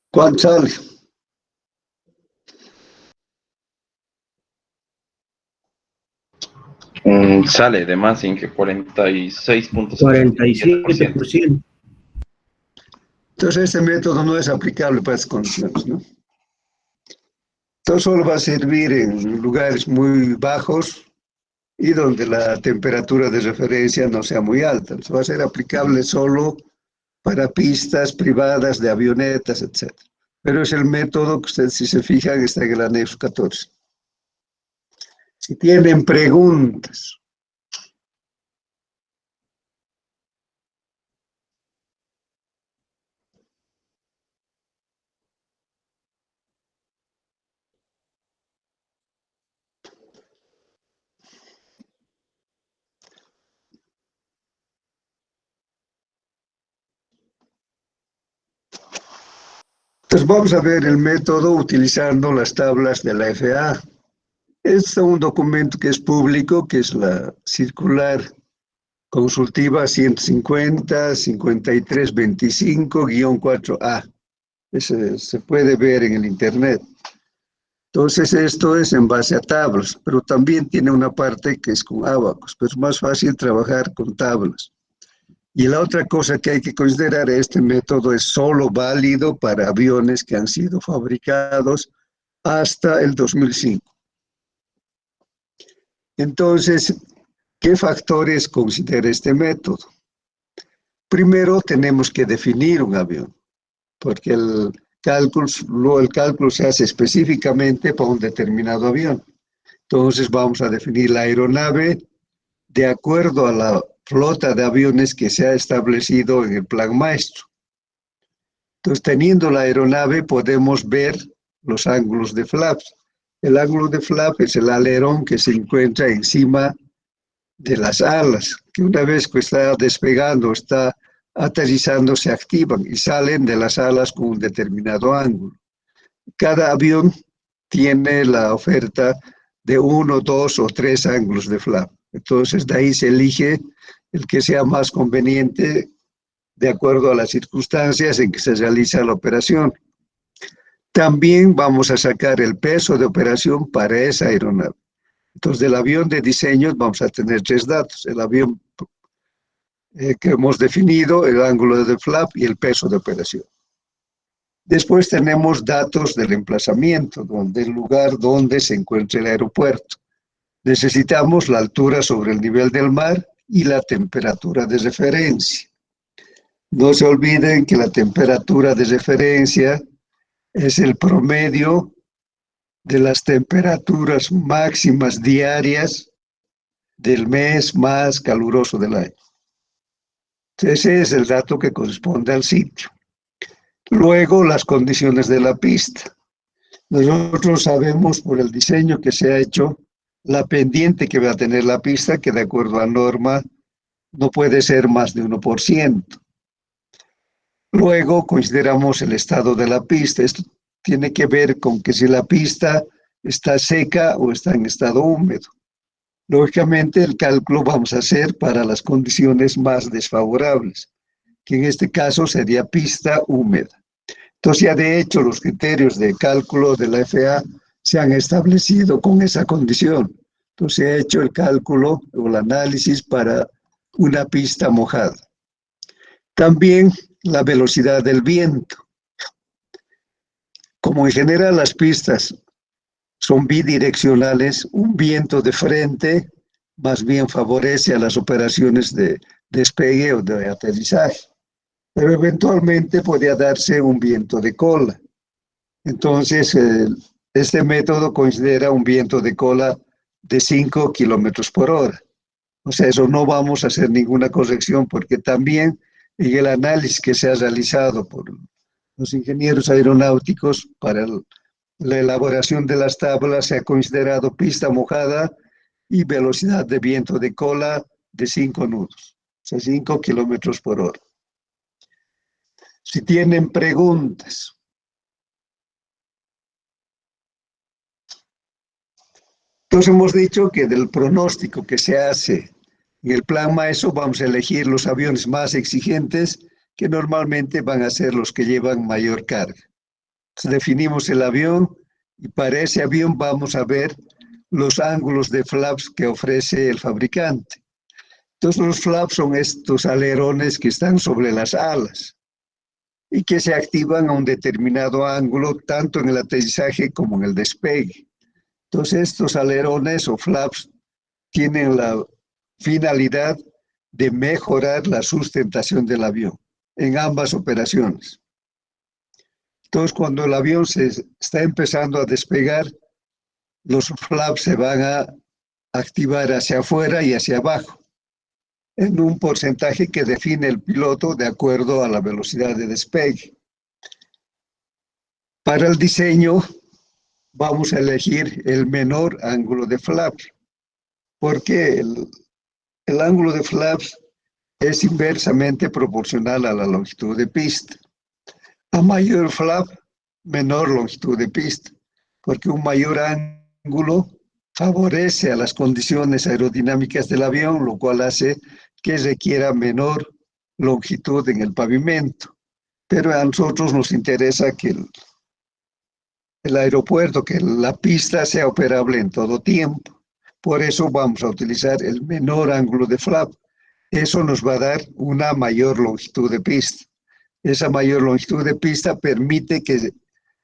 ¿Cuánto sale? Sale de más en que 46.67%. 47%. Entonces, este método no es aplicable para estas condiciones, ¿no? Entonces, solo va a servir en lugares muy bajos y donde la temperatura de referencia no sea muy alta. Entonces, va a ser aplicable solo para pistas privadas de avionetas, etc. Pero es el método que ustedes, si se fijan, está en el anexo 14. Si tienen preguntas. Entonces vamos a ver el método utilizando las tablas de la FAA. Este es un documento que es público, que es la circular consultiva 150-5325-4A. Se puede ver en el internet. Entonces esto es en base a tablas, pero también tiene una parte que es con ábacos, pero es más fácil trabajar con tablas. Y la otra cosa que hay que considerar, este método es solo válido para aviones que han sido fabricados hasta el 2005. Entonces, ¿qué factores considera este método? Primero tenemos que definir un avión, porque el cálculo se hace específicamente para un determinado avión. Entonces vamos a definir la aeronave de acuerdo a la flota de aviones que se ha establecido en el plan maestro. Entonces, teniendo la aeronave, podemos ver los ángulos de flaps. El ángulo de flap es el alerón que se encuentra encima de las alas, que una vez que está despegando, está aterrizando, se activan y salen de las alas con un determinado ángulo. Cada avión tiene la oferta de 1, 2 o 3 ángulos de flap. Entonces, de ahí se elige el que sea más conveniente de acuerdo a las circunstancias en que se realiza la operación. También vamos a sacar el peso de operación para esa aeronave. Entonces, del avión de diseño vamos a tener 3 datos. El avión que hemos definido, el ángulo de flap y el peso de operación. Después tenemos datos del emplazamiento, del lugar donde se encuentra el aeropuerto. necesitamos la altura sobre el nivel del mar y la temperatura de referencia. No se olviden que la temperatura de referencia es el promedio de las temperaturas máximas diarias del mes más caluroso del año. Ese es el dato que corresponde al sitio. Luego, las condiciones de la pista. Nosotros sabemos por el diseño que se ha hecho la pendiente que va a tener la pista, que de acuerdo a norma no puede ser más de 1%. Luego consideramos el estado de la pista. Esto tiene que ver con que si la pista está seca o está en estado húmedo. Lógicamente, el cálculo vamos a hacer para las condiciones más desfavorables, que en este caso sería pista húmeda. Entonces, ya de hecho, los criterios de cálculo de la FAA se han establecido con esa condición. Entonces, se ha hecho el cálculo o el análisis para una pista mojada. También la velocidad del viento. Como en general las pistas son bidireccionales, un viento de frente más bien favorece a las operaciones de despegue o de aterrizaje, pero eventualmente podría darse un viento de cola. Entonces, este método considera un viento de cola de 5 kilómetros por hora. O sea, eso no vamos a hacer ninguna corrección porque también en el análisis que se ha realizado por los ingenieros aeronáuticos para la elaboración de las tablas se ha considerado pista mojada y velocidad de viento de cola de 5 nudos, o sea, 5 kilómetros por hora. Si tienen preguntas. Entonces hemos dicho que del pronóstico que se hace en el plan MAESO vamos a elegir los aviones más exigentes que normalmente van a ser los que llevan mayor carga. Entonces definimos el avión y para ese avión vamos a ver los ángulos de flaps que ofrece el fabricante. Entonces los flaps son estos alerones que están sobre las alas y que se activan a un determinado ángulo tanto en el aterrizaje como en el despegue. Entonces estos alerones o flaps tienen la finalidad de mejorar la sustentación del avión en ambas operaciones. Entonces, cuando el avión se está empezando a despegar, los flaps se van a activar hacia afuera y hacia abajo, en un porcentaje que define el piloto de acuerdo a la velocidad de despegue. Para el diseño, vamos a elegir el menor ángulo de flaps, porque el ángulo de flaps es inversamente proporcional a la longitud de pista. A mayor flap, menor longitud de pista, porque un mayor ángulo favorece a las condiciones aerodinámicas del avión, lo cual hace que requiera menor longitud en el pavimento. Pero a nosotros nos interesa que el aeropuerto, que la pista sea operable en todo tiempo. Por eso vamos a utilizar el menor ángulo de flap. Eso nos va a dar una mayor longitud de pista. Esa mayor longitud de pista permite que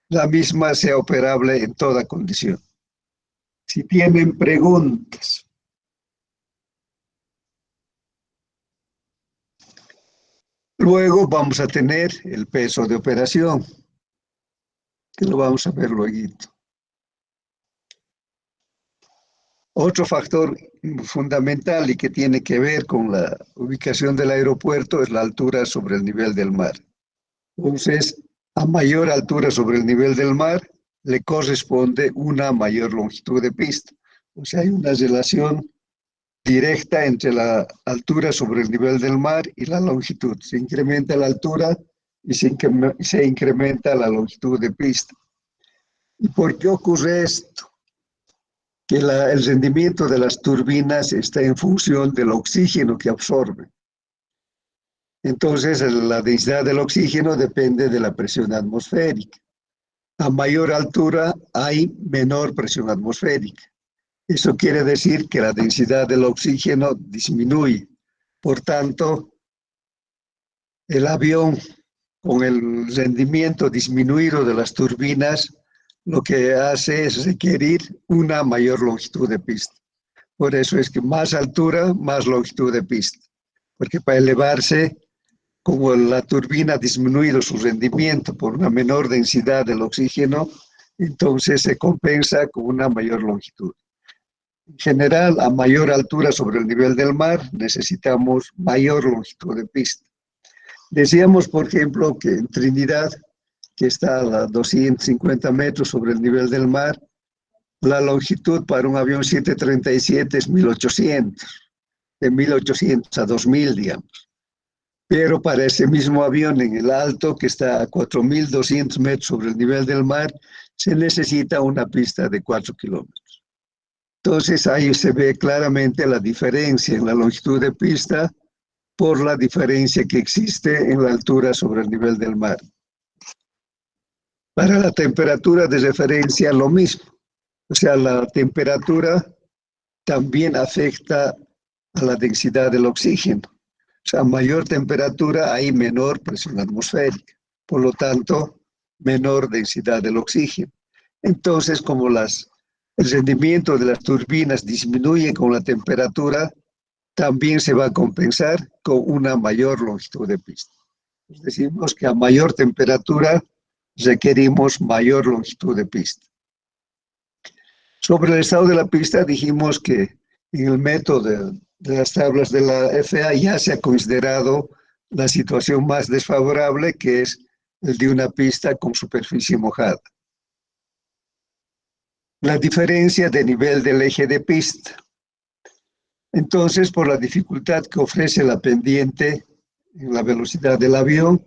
la misma sea operable en toda condición. Si tienen preguntas. Luego vamos a tener el peso de operación, que lo vamos a ver luego. Otro factor fundamental y que tiene que ver con la ubicación del aeropuerto es la altura sobre el nivel del mar. Entonces, a mayor altura sobre el nivel del mar, le corresponde una mayor longitud de pista. O sea, hay una relación directa entre la altura sobre el nivel del mar y la longitud. Se incrementa la altura y se incrementa la longitud de pista. ¿Y por qué ocurre esto? Que el rendimiento de las turbinas está en función del oxígeno que absorben. Entonces, la densidad del oxígeno depende de la presión atmosférica. A mayor altura hay menor presión atmosférica. Eso quiere decir que la densidad del oxígeno disminuye. Por tanto, el avión con el rendimiento disminuido de las turbinas lo que hace es requerir una mayor longitud de pista. Por eso es que más altura, más longitud de pista. Porque para elevarse, como la turbina ha disminuido su rendimiento por una menor densidad del oxígeno, entonces se compensa con una mayor longitud. En general, a mayor altura sobre el nivel del mar, necesitamos mayor longitud de pista. Decíamos, por ejemplo, que en Trinidad, que está a 250 metros sobre el nivel del mar, la longitud para un avión 737 es 1800, de 1800 a 2000, digamos. Pero para ese mismo avión en el alto, que está a 4200 metros sobre el nivel del mar, se necesita una pista de 4 kilómetros. Entonces ahí se ve claramente la diferencia en la longitud de pista por la diferencia que existe en la altura sobre el nivel del mar. Para la temperatura de referencia, lo mismo. O sea, la temperatura también afecta a la densidad del oxígeno. O sea, mayor temperatura hay menor presión atmosférica. Por lo tanto, menor densidad del oxígeno. Entonces, como el rendimiento de las turbinas disminuye con la temperatura, también se va a compensar con una mayor longitud de pista. Decimos que a mayor temperatura requerimos mayor longitud de pista. Sobre el estado de la pista dijimos que en el método de las tablas de la FAA ya se ha considerado la situación más desfavorable, que es el de una pista con superficie mojada. La diferencia de nivel del eje de pista. Entonces, por la dificultad que ofrece la pendiente en la velocidad del avión,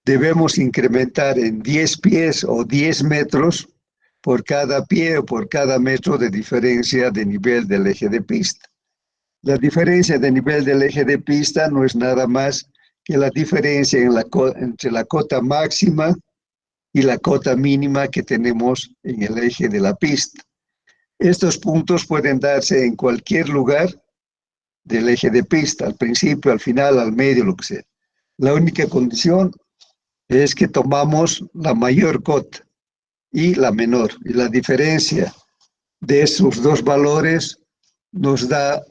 debemos incrementar en 10 pies o 10 metros por cada pie o por cada metro de diferencia de nivel del eje de pista. La diferencia de nivel del eje de pista no es nada más que la diferencia entre la cota máxima y la cota mínima que tenemos en el eje de la pista. Estos puntos pueden darse en cualquier lugar del eje de pista, al principio, al final, al medio, lo que sea. La única condición es que tomamos la mayor cota y la menor, y la diferencia de esos dos valores nos da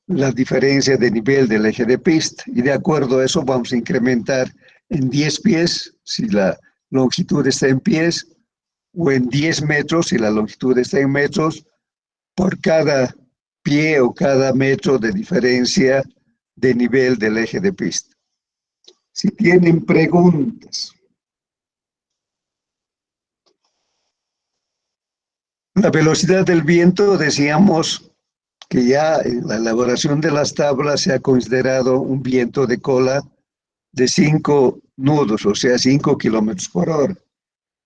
la diferencia de nivel del eje de pista, y de acuerdo a eso vamos a incrementar en 10 pies si la longitud está en pies, o en 10 metros si la longitud está en metros, por cada pie o cada metro de diferencia de nivel del eje de pista. Si tienen preguntas. La velocidad del viento, decíamos que ya en la elaboración de las tablas se ha considerado un viento de cola de 5 nudos, o sea, 5 kilómetros por hora.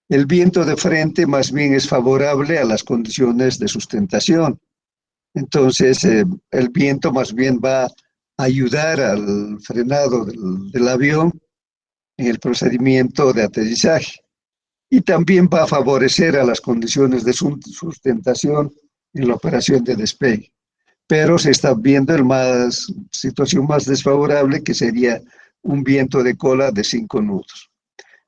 El viento de frente más bien es favorable a las condiciones de sustentación. Entonces, el viento más bien va a ayudar al frenado del avión en el procedimiento de aterrizaje. Y también va a favorecer a las condiciones de sustentación en la operación de despegue. Pero se está viendo situación más desfavorable, que sería un viento de cola de 5 nudos.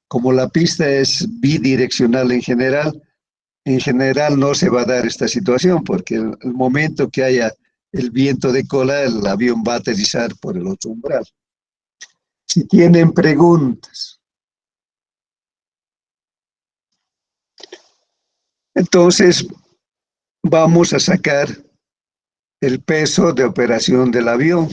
Como la pista es bidireccional en general no se va a dar esta situación, porque el momento que haya el viento de cola, el avión va a aterrizar por el otro umbral. Si tienen preguntas. Entonces, vamos a sacar el peso de operación del avión.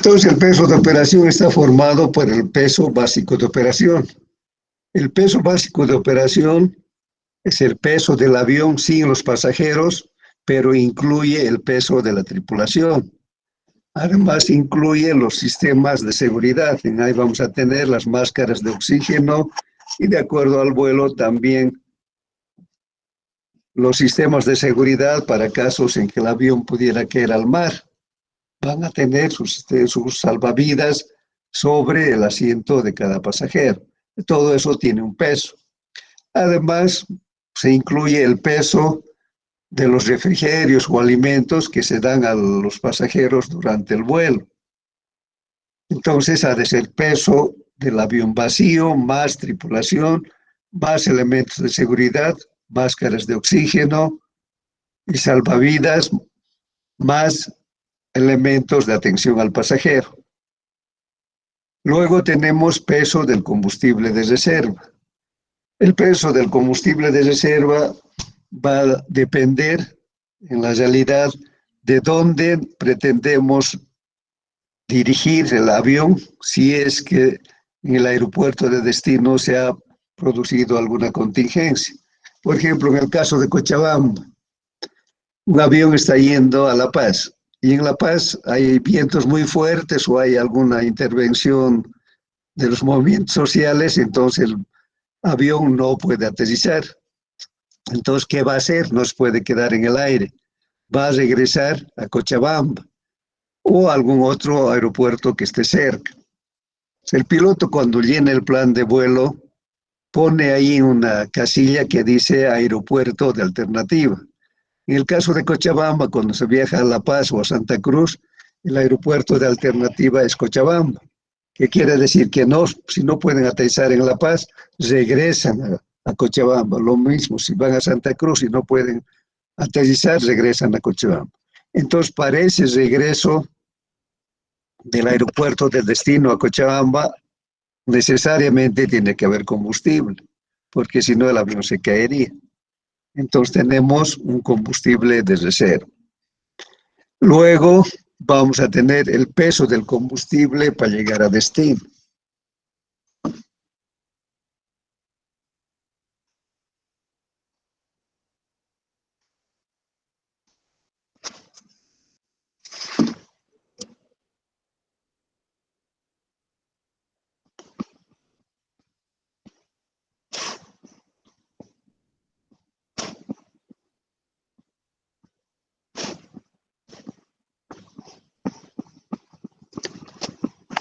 Entonces, el peso de operación está formado por el peso básico de operación. El peso básico de operación es el peso del avión sin los pasajeros, pero incluye el peso de la tripulación. Además, incluye los sistemas de seguridad. En ahí vamos a tener las máscaras de oxígeno y, de acuerdo al vuelo, también los sistemas de seguridad para casos en que el avión pudiera caer al mar. Van a tener sus salvavidas sobre el asiento de cada pasajero. Todo eso tiene un peso. Además, se incluye el peso de los refrigerios o alimentos que se dan a los pasajeros durante el vuelo. Entonces, ha de ser peso del avión vacío, más tripulación, más elementos de seguridad, máscaras de oxígeno y salvavidas, más elementos de atención al pasajero. Luego tenemos peso del combustible de reserva. El peso del combustible de reserva va a depender, en la realidad, de dónde pretendemos dirigir el avión, si es que en el aeropuerto de destino se ha producido alguna contingencia. Por ejemplo, en el caso de Cochabamba, un avión está yendo a La Paz y en La Paz hay vientos muy fuertes o hay alguna intervención de los movimientos sociales, entonces el avión no puede aterrizar. Entonces, ¿qué va a hacer? No se puede quedar en el aire. Va a regresar a Cochabamba o a algún otro aeropuerto que esté cerca. El piloto, cuando llena el plan de vuelo, pone ahí una casilla que dice aeropuerto de alternativa. En el caso de Cochabamba, cuando se viaja a La Paz o a Santa Cruz, el aeropuerto de alternativa es Cochabamba, que quiere decir que no, si no pueden aterrizar en La Paz, regresan a Cochabamba. Lo mismo, si van a Santa Cruz y no pueden aterrizar, regresan a Cochabamba. Entonces, para ese regreso del aeropuerto de destino a Cochabamba, necesariamente tiene que haber combustible, porque si no el avión se caería. Entonces tenemos un combustible de reserva. Luego vamos a tener el peso del combustible para llegar a destino.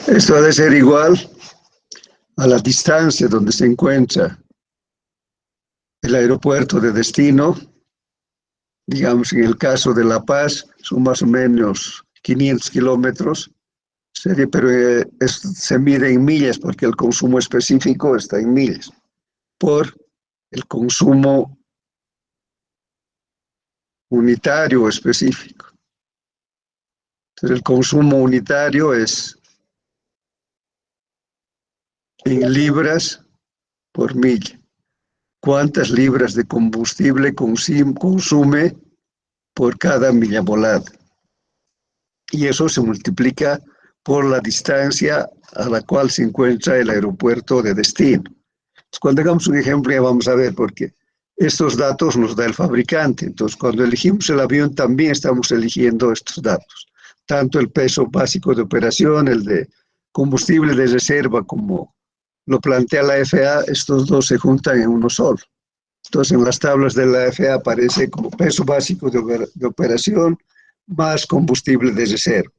Esto ha de ser igual a la distancia donde se encuentra el aeropuerto de destino. Digamos, en el caso de La Paz, son más o menos 500 kilómetros, pero se mide en millas porque el consumo específico está en millas, por el consumo unitario específico. Entonces, el consumo unitario es en libras por milla. ¿Cuántas libras de combustible consume por cada milla volada? Y eso se multiplica por la distancia a la cual se encuentra el aeropuerto de destino. Entonces, cuando hagamos un ejemplo ya vamos a ver, porque estos datos nos da el fabricante. Entonces, cuando elegimos el avión también estamos eligiendo estos datos. Tanto el peso básico de operación, el de combustible de reserva, como lo plantea la FAA, estos dos se juntan en uno solo. Entonces, en las tablas de la FAA aparece como peso básico de operación más combustible de reserva.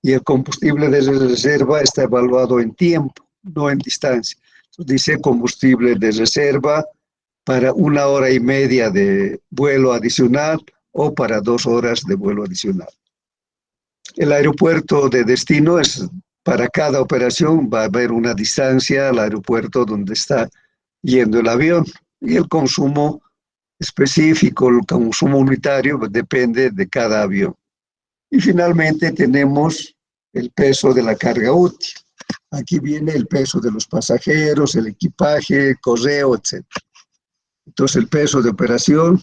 Y el combustible de reserva está evaluado en tiempo, no en distancia. Entonces, dice combustible de reserva para 1 hora y media de vuelo adicional o para 2 horas de vuelo adicional. El aeropuerto de destino es, para cada operación va a haber una distancia al aeropuerto donde está yendo el avión y el consumo específico, el consumo unitario depende de cada avión. Y finalmente tenemos el peso de la carga útil. Aquí viene el peso de los pasajeros, el equipaje, el correo, etc. Entonces el peso de operación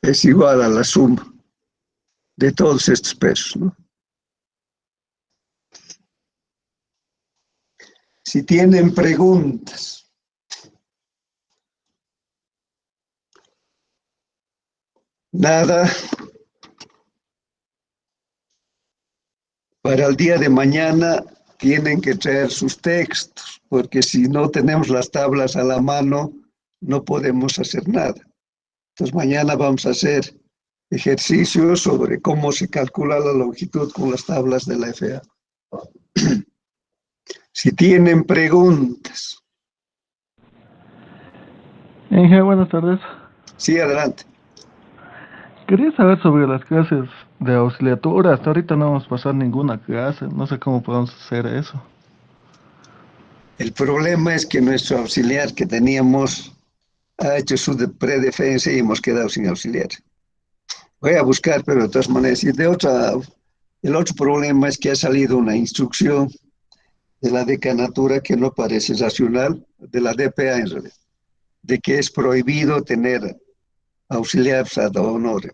es igual a la suma de todos estos pesos, ¿no? Si tienen preguntas. Nada. Para el día de mañana tienen que traer sus textos, porque si no tenemos las tablas a la mano, no podemos hacer nada. Entonces mañana vamos a hacer ejercicios sobre cómo se calcula la longitud con las tablas de la FA. Si tienen preguntas. Inge, buenas tardes. Sí, adelante. Quería saber sobre las clases de auxiliatura. Hasta ahorita no vamos a pasar ninguna clase. No sé cómo podemos hacer eso. El problema es que nuestro auxiliar que teníamos ha hecho su predefensa y hemos quedado sin auxiliar. Voy a buscar, pero de todas maneras, el otro problema es que ha salido una instrucción de la decanatura que no parece racional, de la DPA en realidad, de que es prohibido tener auxiliares ad honorem.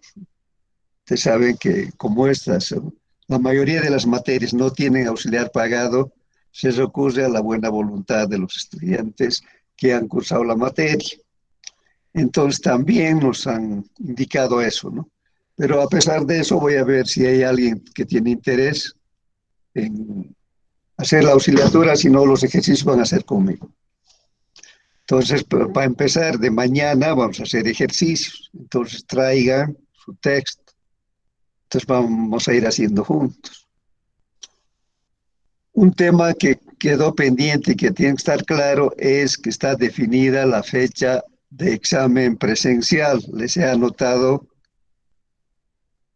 Ustedes saben que como la mayoría de las materias no tienen auxiliar pagado, se recurre a la buena voluntad de los estudiantes que han cursado la materia. Entonces también nos han indicado eso, ¿no? Pero a pesar de eso voy a ver si hay alguien que tiene interés en hacer la auxiliatura, si no los ejercicios van a ser conmigo. Entonces, para empezar, de mañana vamos a hacer ejercicios. Entonces traigan su texto. Entonces vamos a ir haciendo juntos. Un tema que quedó pendiente y que tiene que estar claro es que está definida la fecha de examen presencial. Les he anotado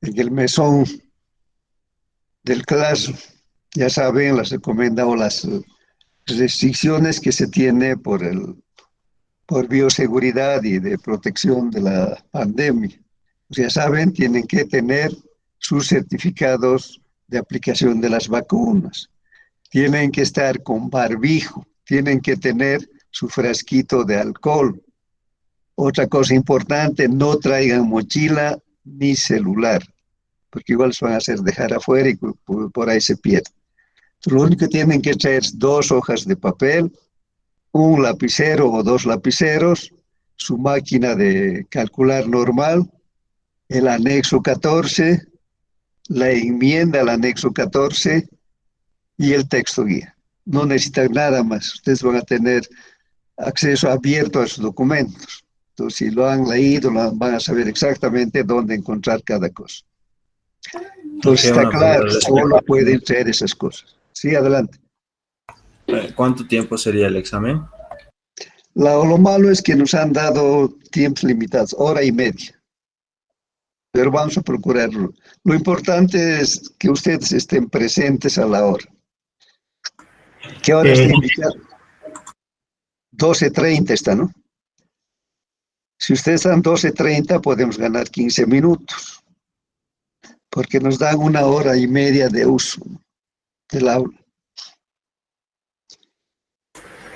en el mesón del clase, ya saben, las recomendados las restricciones que se tiene por bioseguridad y de protección de la pandemia. Ya saben, tienen que tener sus certificados de aplicación de las vacunas, tienen que estar con barbijo, tienen que tener su frasquito de alcohol. Otra cosa importante, no traigan mochila ni celular, porque igual se van a hacer dejar afuera y por ahí se pierde. Lo único que tienen que traer es 2 hojas de papel, un lapicero o 2 lapiceros, su máquina de calcular normal, el anexo 14, la enmienda al anexo 14 y el texto guía. No necesitan nada más. Ustedes van a tener acceso abierto a sus documentos. Entonces, si lo han leído, van a saber exactamente dónde encontrar cada cosa. Entonces, está claro, solo pueden traer esas cosas. Sí, adelante. ¿Cuánto tiempo sería el examen? Lo malo es que nos han dado tiempos limitados, 1 hora y media. Pero vamos a procurarlo. Lo importante es que ustedes estén presentes a la hora. ¿Qué hora está indicado? 12:30 está, ¿no? Si ustedes están 12:30, podemos ganar 15 minutos, porque nos dan 1 hora y media de uso del aula.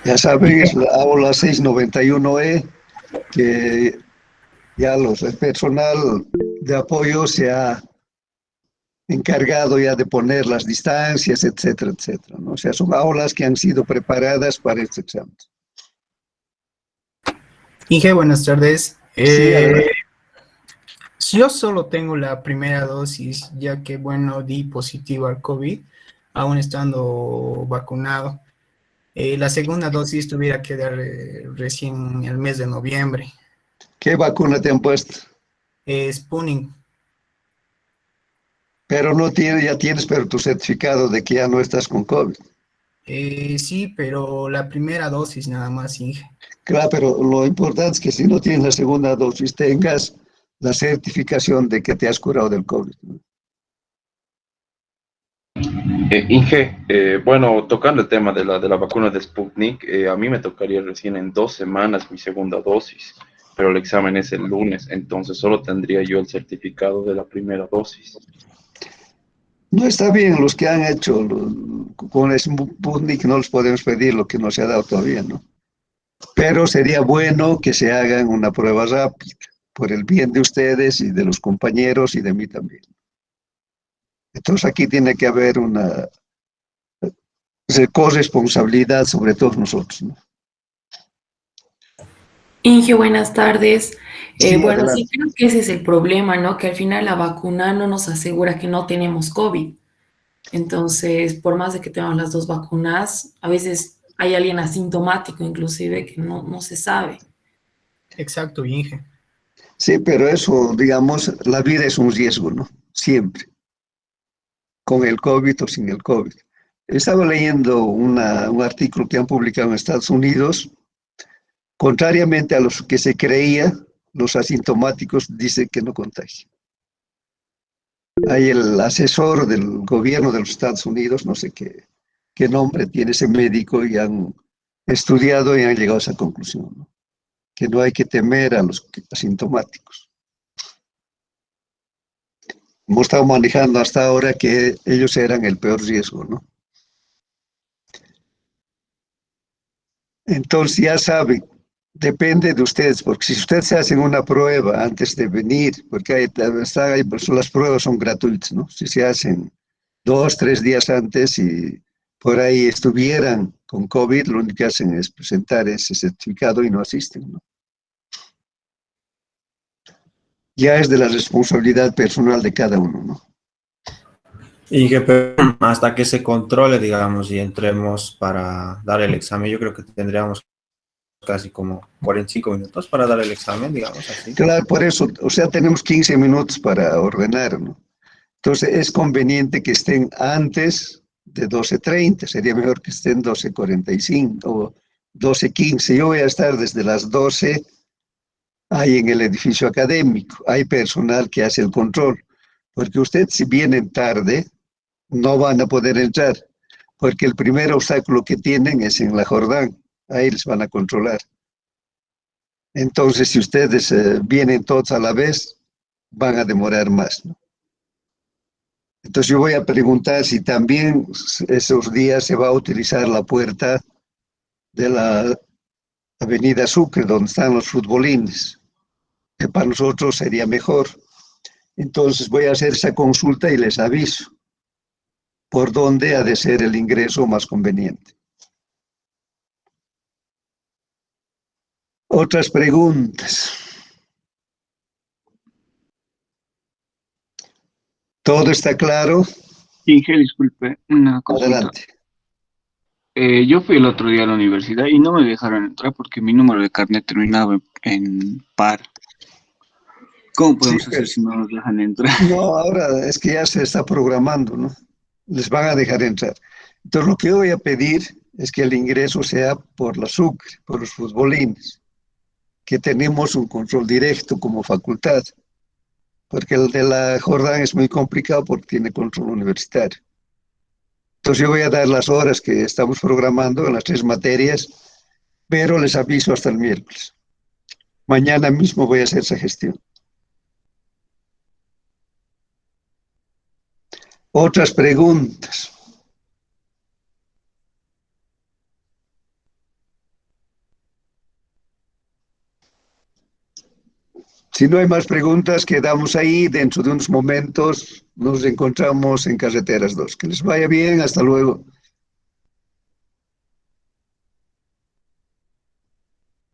Ya saben, es la aula 691E, que ya el personal de apoyo se ha encargado ya de poner las distancias, etcétera, etcétera, ¿no? O sea, son aulas que han sido preparadas para este examen. Inge, buenas tardes. Sí, adelante. Yo solo tengo la primera dosis, ya que, bueno, di positivo al COVID, aún estando vacunado. La segunda dosis tuviera que dar recién el mes de noviembre. ¿Qué vacuna te han puesto? Sputnik. Pero no tienes, ya tienes, pero tu certificado de que ya no estás con COVID. Sí, pero la primera dosis nada más, Inge. Claro, pero lo importante es que si no tienes la segunda dosis, tengas la certificación de que te has curado del COVID. Inge, bueno, tocando el tema de la vacuna de Sputnik, a mí me tocaría recién en 2 semanas mi segunda dosis, pero el examen es el lunes, entonces solo tendría yo el certificado de la primera dosis. No está bien los que han hecho con Sputnik, no les podemos pedir lo que no se ha dado todavía, ¿no? Pero sería bueno que se hagan una prueba rápida. por el bien de ustedes y de los compañeros y de mí también. Entonces aquí tiene que haber una corresponsabilidad sobre todos nosotros, ¿no? Inge, buenas tardes. Sí, Bueno, adelante. sí creo que ese es el problema, ¿no? Que al final la vacuna no nos asegura que no tenemos COVID. Entonces, por más de que tengamos las dos vacunas, a veces hay alguien asintomático inclusive que no se sabe. Exacto, Inge. Sí, pero eso, digamos, la vida es un riesgo, ¿no? Siempre, con el COVID o sin el COVID. Estaba leyendo un artículo que han publicado en Estados Unidos. Contrariamente a los que se creía, los asintomáticos dicen que no contagian. Hay el asesor del gobierno de los Estados Unidos, no sé qué nombre tiene ese médico, y han estudiado y han llegado a esa conclusión, ¿no? Que no hay que temer a los asintomáticos. Hemos estado manejando hasta ahora que ellos eran el peor riesgo, ¿no? Entonces ya saben, depende de ustedes, porque si ustedes se hacen una prueba antes de venir, porque las pruebas son gratuitas, ¿no? Si se hacen 2, 3 días antes y por ahí estuvieran con COVID, lo único que hacen es presentar ese certificado y no asisten, ¿no? Ya es de la responsabilidad personal de cada uno, ¿no? Y que hasta que se controle, digamos, y entremos para dar el examen, yo creo que tendríamos casi como 45 minutos para dar el examen, digamos así. Claro, por eso, o sea, tenemos 15 minutos para ordenar, ¿no? Entonces es conveniente que estén antes de 12:30, sería mejor que estén 12:45 o 12:15. Yo voy a estar desde las 12 ahí en el edificio académico, hay personal que hace el control, porque ustedes si vienen tarde no van a poder entrar, porque el primer obstáculo que tienen es en la Jordán, ahí les van a controlar. Entonces si ustedes vienen todos a la vez, van a demorar más, ¿no? Entonces yo voy a preguntar si también esos días se va a utilizar la puerta de la Avenida Sucre, donde están los futbolines, que para nosotros sería mejor. Entonces voy a hacer esa consulta y les aviso por dónde ha de ser el ingreso más conveniente. Otras preguntas. ¿Todo está claro? Inge, disculpe, una consulta. Adelante. Yo fui el otro día a la universidad y no me dejaron entrar porque mi número de carnet terminaba en par. ¿Cómo podemos hacer si no nos dejan entrar? No, ahora es que ya se está programando, ¿no? Les van a dejar entrar. Entonces lo que yo voy a pedir es que el ingreso sea por la Sucre, por los futbolines, que tenemos un control directo como facultad, porque el de la Jordán es muy complicado porque tiene control universitario. Entonces yo voy a dar las horas que estamos programando en las 3 materias, pero les aviso hasta el miércoles. Mañana mismo voy a hacer esa gestión. Otras preguntas. Si no hay más preguntas, quedamos ahí. Dentro de unos momentos nos encontramos en Carreteras 2. Que les vaya bien. Hasta luego.